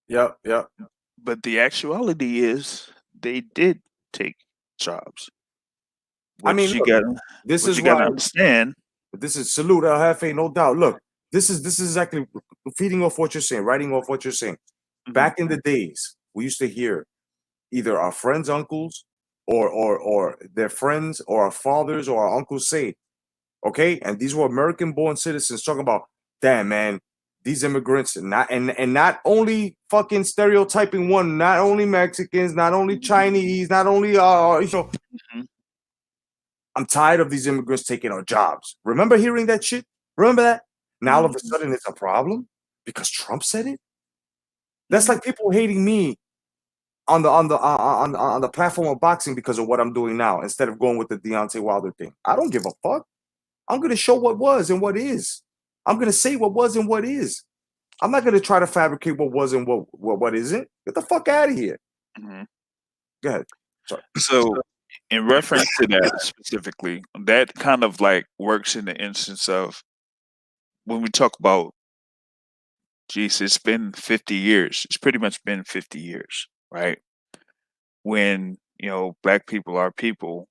Speaker 1: Yep, yep.
Speaker 2: But the actuality is they did take jobs.
Speaker 1: I mean, look, this
Speaker 2: What
Speaker 1: is
Speaker 2: you
Speaker 1: why
Speaker 2: gotta understand.
Speaker 1: this is salute El Jefe, no doubt. Look, this is exactly feeding off what you're saying, writing off what you're saying. Back in the days, we used to hear either our friends' uncles or their friends or our fathers or our uncles say, okay, and these were American-born citizens talking about, damn man, these immigrants and not only fucking stereotyping one, not only Mexicans, not only Chinese, not only I'm tired of these immigrants taking our jobs. Remember hearing that shit? Remember that? Now all of a sudden it's a problem because Trump said it. That's like people hating me on the platform of boxing because of what I'm doing now, instead of going with the Deontay Wilder thing. I don't give a fuck. I'm gonna show what was and what is. I'm gonna say what was and what is. I'm not gonna try to fabricate what was and what isn't. Get the fuck out of here. Go ahead. Sorry.
Speaker 2: So, in reference to that specifically, that kind of like works in the instance of when we talk about, geez, it's been 50 years. It's pretty much been 50 years, right? When, black people, our people,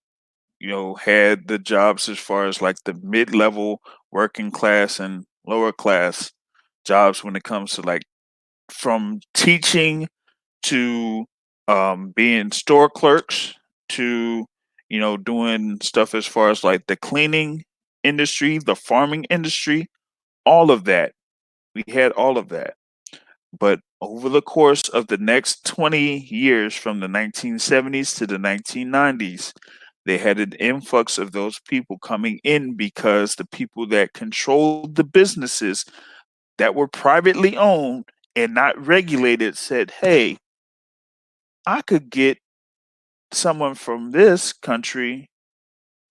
Speaker 2: had the jobs as far as like the mid-level working class and lower class jobs, when it comes to like from teaching to being store clerks to doing stuff as far as like the cleaning industry, the farming industry, all of that. We had all of that. But over the course of the next 20 years, from the 1970s to the 1990s, they had an influx of those people coming in because the people that controlled the businesses that were privately owned and not regulated said, hey, I could get someone from this country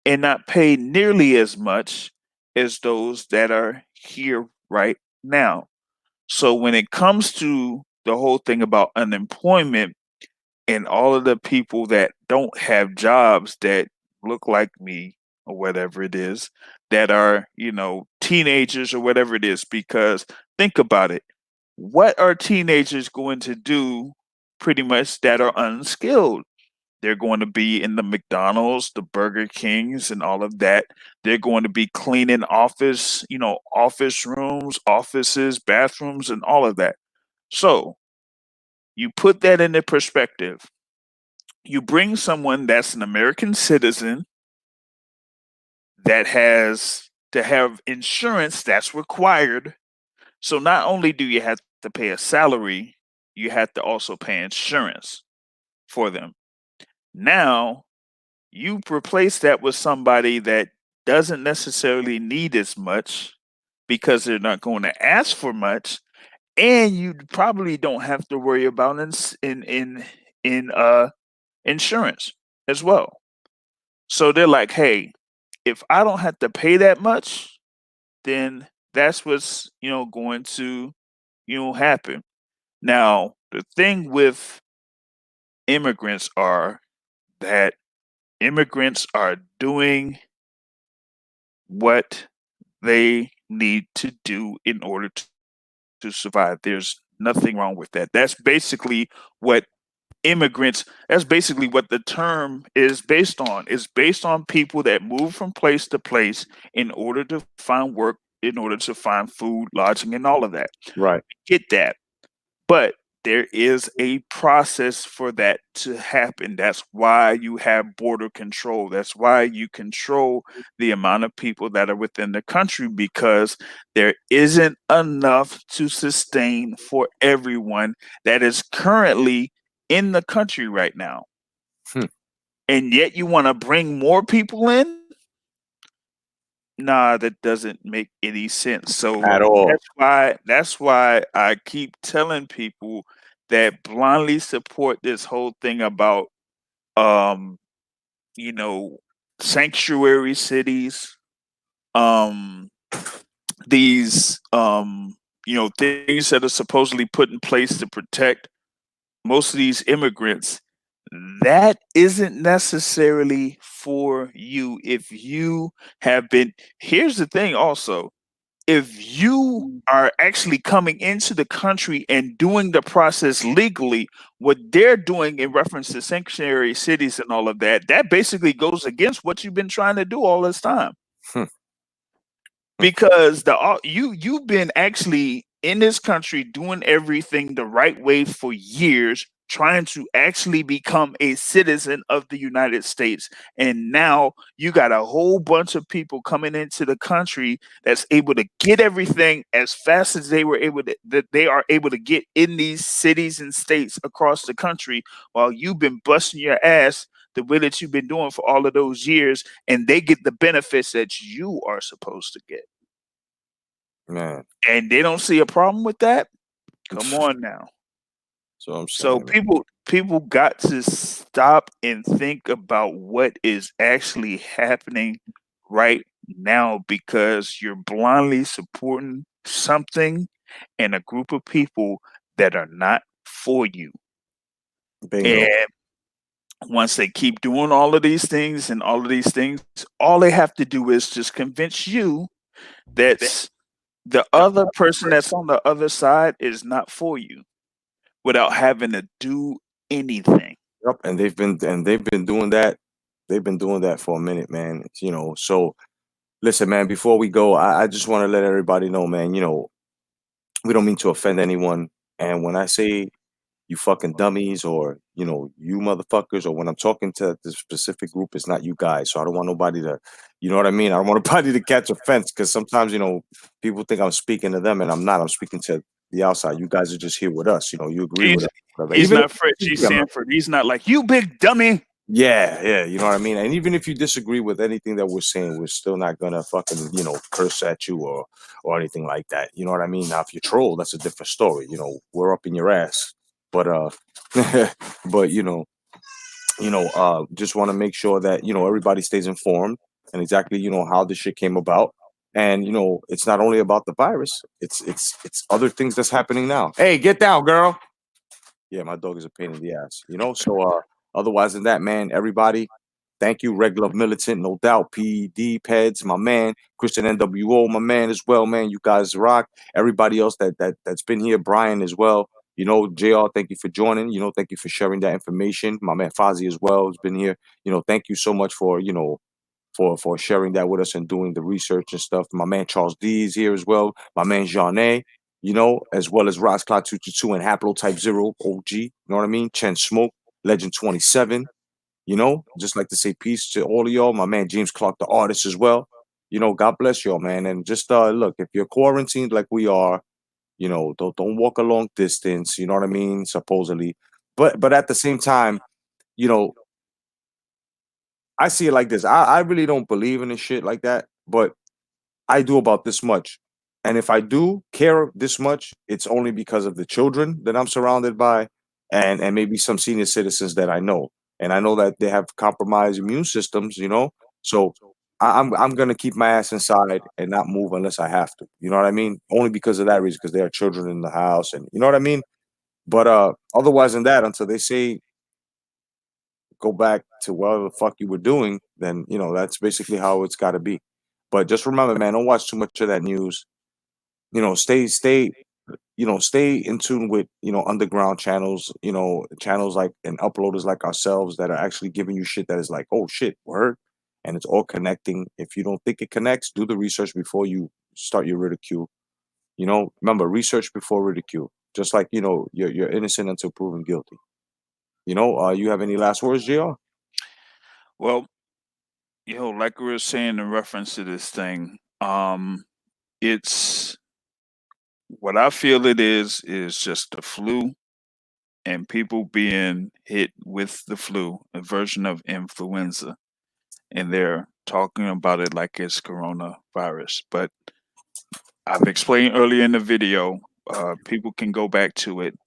Speaker 2: and not pay nearly as much as those that are here right now. So when it comes to the whole thing about unemployment and all of the people that don't have jobs that look like me or whatever it is, that are, teenagers or whatever it is, because think about it. What are teenagers going to do pretty much that are unskilled? They're going to be in the McDonald's, the Burger Kings, and all of that. They're going to be cleaning office rooms, offices, bathrooms, and all of that. So you put that into perspective. You bring someone that's an American citizen that has to have insurance that's required. So not only do you have to pay a salary, you have to also pay insurance for them. Now, you replace that with somebody that doesn't necessarily need as much because they're not going to ask for much, and you probably don't have to worry about insurance as well. So they're like, hey, if I don't have to pay that much, then that's what's going to happen. Now, the thing with immigrants are that immigrants are doing what they need to do in order to survive. There's nothing wrong with that. What that's basically what the term is based on. It's based on people that move from place to place in order to find work, in order to find food, lodging, and all of that.
Speaker 1: Right.
Speaker 2: Get that. But there is a process for that to happen. That's why you have border control. That's why you control the amount of people that are within the country, because there isn't enough to sustain for everyone that is currently in the country right now.
Speaker 1: Hmm.
Speaker 2: And yet you want to bring more people in? Nah, that doesn't make any sense. So
Speaker 1: At all.
Speaker 2: that's why I keep telling people that blindly support this whole thing about um, you know, sanctuary cities, um these things that are supposedly put in place to protect most of these immigrants. That isn't necessarily for you if you have been. Here's the thing also, if you are actually coming into the country and doing the process legally, what they're doing in reference to sanctuary cities and all of that, that basically goes against what you've been trying to do all this time.
Speaker 1: Hmm.
Speaker 2: Because you've been actually in this country doing everything the right way for years, trying to actually become a citizen of the United States, and now you got a whole bunch of people coming into the country that's able to get everything as fast as they are able to get in these cities and states across the country, while you've been busting your ass the way that you've been doing for all of those years, and they get the benefits that you are supposed to get.
Speaker 1: Man.
Speaker 2: And they don't see a problem with that. Come on now.
Speaker 1: So I'm
Speaker 2: So
Speaker 1: saying, man.
Speaker 2: people got to stop and think about what is actually happening right now, because you're blindly supporting something and a group of people that are not for you.
Speaker 1: Bingo.
Speaker 2: And once they keep doing all of these things and all of these things, all they have to do is just convince you that the other person that's on the other side is not for you, without having to do anything.
Speaker 1: Yep. And they've been doing that. They've been doing that for a minute, man. So listen, man, before we go, I just want to let everybody know, man, we don't mean to offend anyone. And when I say you fucking dummies, or you motherfuckers, or when I'm talking to this specific group, it's not you guys. So I don't want nobody to, you know what I mean? I don't want nobody to catch offense, because sometimes people think I'm speaking to them, and I'm not. I'm speaking to the outside. You guys are just here with us. You agree with
Speaker 2: He's
Speaker 1: us, whatever.
Speaker 2: he's
Speaker 1: Even
Speaker 2: not
Speaker 1: if
Speaker 2: Fred
Speaker 1: you
Speaker 2: G.
Speaker 1: disagree, I'm not.
Speaker 2: Sanford. He's not like, you big dummy.
Speaker 1: Yeah, you know what I mean? And even if you disagree with anything that we're saying, we're still not gonna fucking, curse at you or anything like that. You know what I mean? Now if you troll, that's a different story. We're up in your ass. But but just want to make sure that everybody stays informed, and exactly how this shit came about. And it's not only about the virus. It's other things that's happening now. Hey, get down, girl. Yeah, my dog is a pain in the ass. So otherwise than that, man, everybody, thank you, regular militant, no doubt. PED, Peds, my man, Christian NWO, my man as well, man. You guys rock. Everybody else that's been here, Brian as well. JR, thank you for joining. Thank you for sharing that information. My man Fozzy as well has been here. Thank you so much for for sharing that with us and doing the research and stuff. My man Charles D is here as well. My man Jean A, as well as Ross Cloud 222 and Haplotype Zero OG. You know what I mean? Chen Smoke, Legend 27. Just like to say peace to all of y'all. My man James Clark, the artist as well. God bless y'all, man. And just look, if you're quarantined like we are, don't walk a long distance. You know what I mean? Supposedly, but at the same time, you know, I see it like this. I really don't believe in this shit like that, but I do about this much. And if I do care this much, it's only because of the children that I'm surrounded by and maybe some senior citizens that I know. And I know that they have compromised immune systems. So I'm gonna keep my ass inside and not move unless I have to. You know what I mean? Only because of that reason, because there are children in the house and you know what I mean? But otherwise than that, until they say go back to whatever the fuck you were doing, then that's basically how it's got to be. But just remember, man, don't watch too much of that news. Stay in tune with underground channels. Channels like and uploaders like ourselves that are actually giving you shit that is like, oh shit, word, and it's all connecting. If you don't think it connects, do the research before you start your ridicule. Remember, research before ridicule. Just like you're innocent until proven guilty. You have any last words, Jr.?
Speaker 2: Well, like we were saying in reference to this thing, it's what I feel it is just the flu and people being hit with the flu, a version of influenza, and they're talking about it like it's coronavirus. But I've explained earlier in the video, people can go back to it,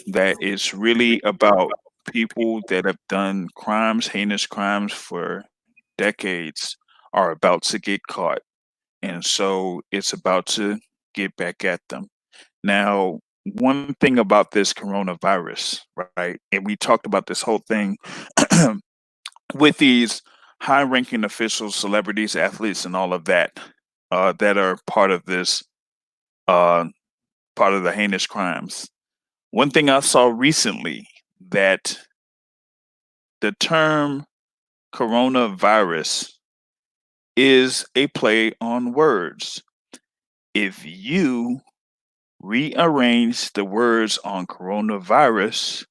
Speaker 2: that it's really about people that have done crimes, heinous crimes for decades, are about to get caught. And so it's about to get back at them. Now, one thing about this coronavirus, right? And we talked about this whole thing with these high ranking officials, celebrities, athletes, and all of that are part of this, uh, part of the heinous crimes. One thing I saw recently, that the term coronavirus is a play on words. If you rearrange the words on coronavirus,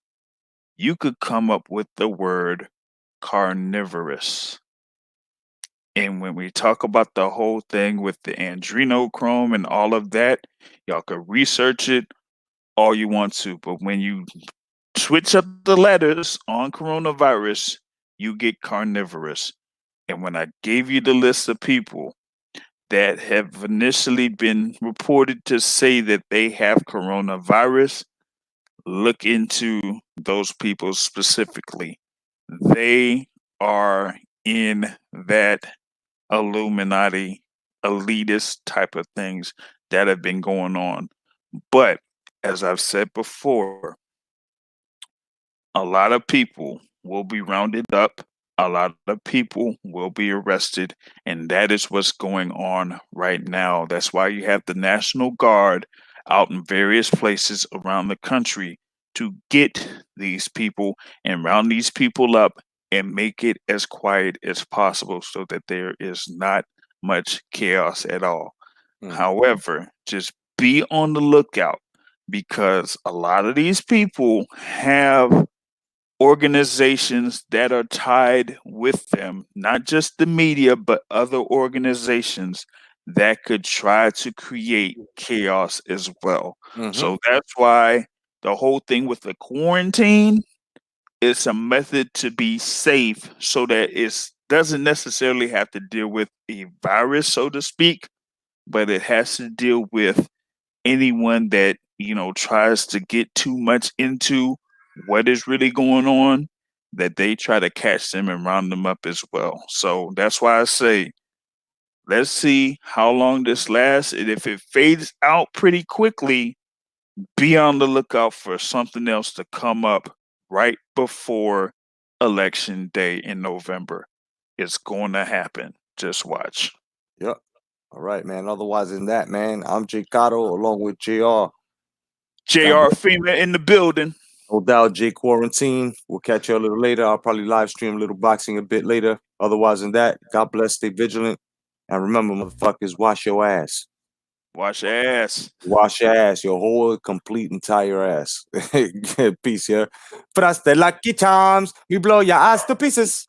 Speaker 2: you could come up with the word carnivorous. And when we talk about the whole thing with the adrenochrome and all of that, y'all could research it all you want to. But when you switch up the letters on coronavirus, you get carnivorous. And when I gave you the list of people that have initially been reported to say that they have coronavirus, look into those people specifically. They are in that Illuminati elitist type of things that have been going on. But as I've said before, a lot of people will be rounded up, a lot of people will be arrested, and that is what's going on right now. That's why you have the National Guard out in various places around the country to get these people and round these people up and make it as quiet as possible so that there is not much chaos at all. However, just be on the lookout, because a lot of these people have organizations that are tied with them, not just the media, but other organizations that could try to create chaos as well. So that's why the whole thing with the quarantine is a method to be safe, so that it doesn't necessarily have to deal with a virus, so to speak, but it has to deal with anyone that tries to get too much into what is really going on, that they try to catch them and round them up as well. So that's why I say Let's see how long this lasts. And if it fades out pretty quickly, be on the lookout for something else to come up right before election day in November. It's going to happen. Just watch.
Speaker 1: Yep. All right, man. Otherwise than that, man, I'm J Cotto along with JR.
Speaker 2: JR Femma in the building.
Speaker 1: No doubt, J Quarantine. We'll catch you a little later. I'll probably live stream a little boxing a bit later. Otherwise than that, God bless, stay vigilant. And remember, motherfuckers, wash your ass.
Speaker 2: Wash your ass.
Speaker 1: Wash your ass, your whole complete entire ass. Peace, yeah. But the lucky times, we blow your ass to pieces.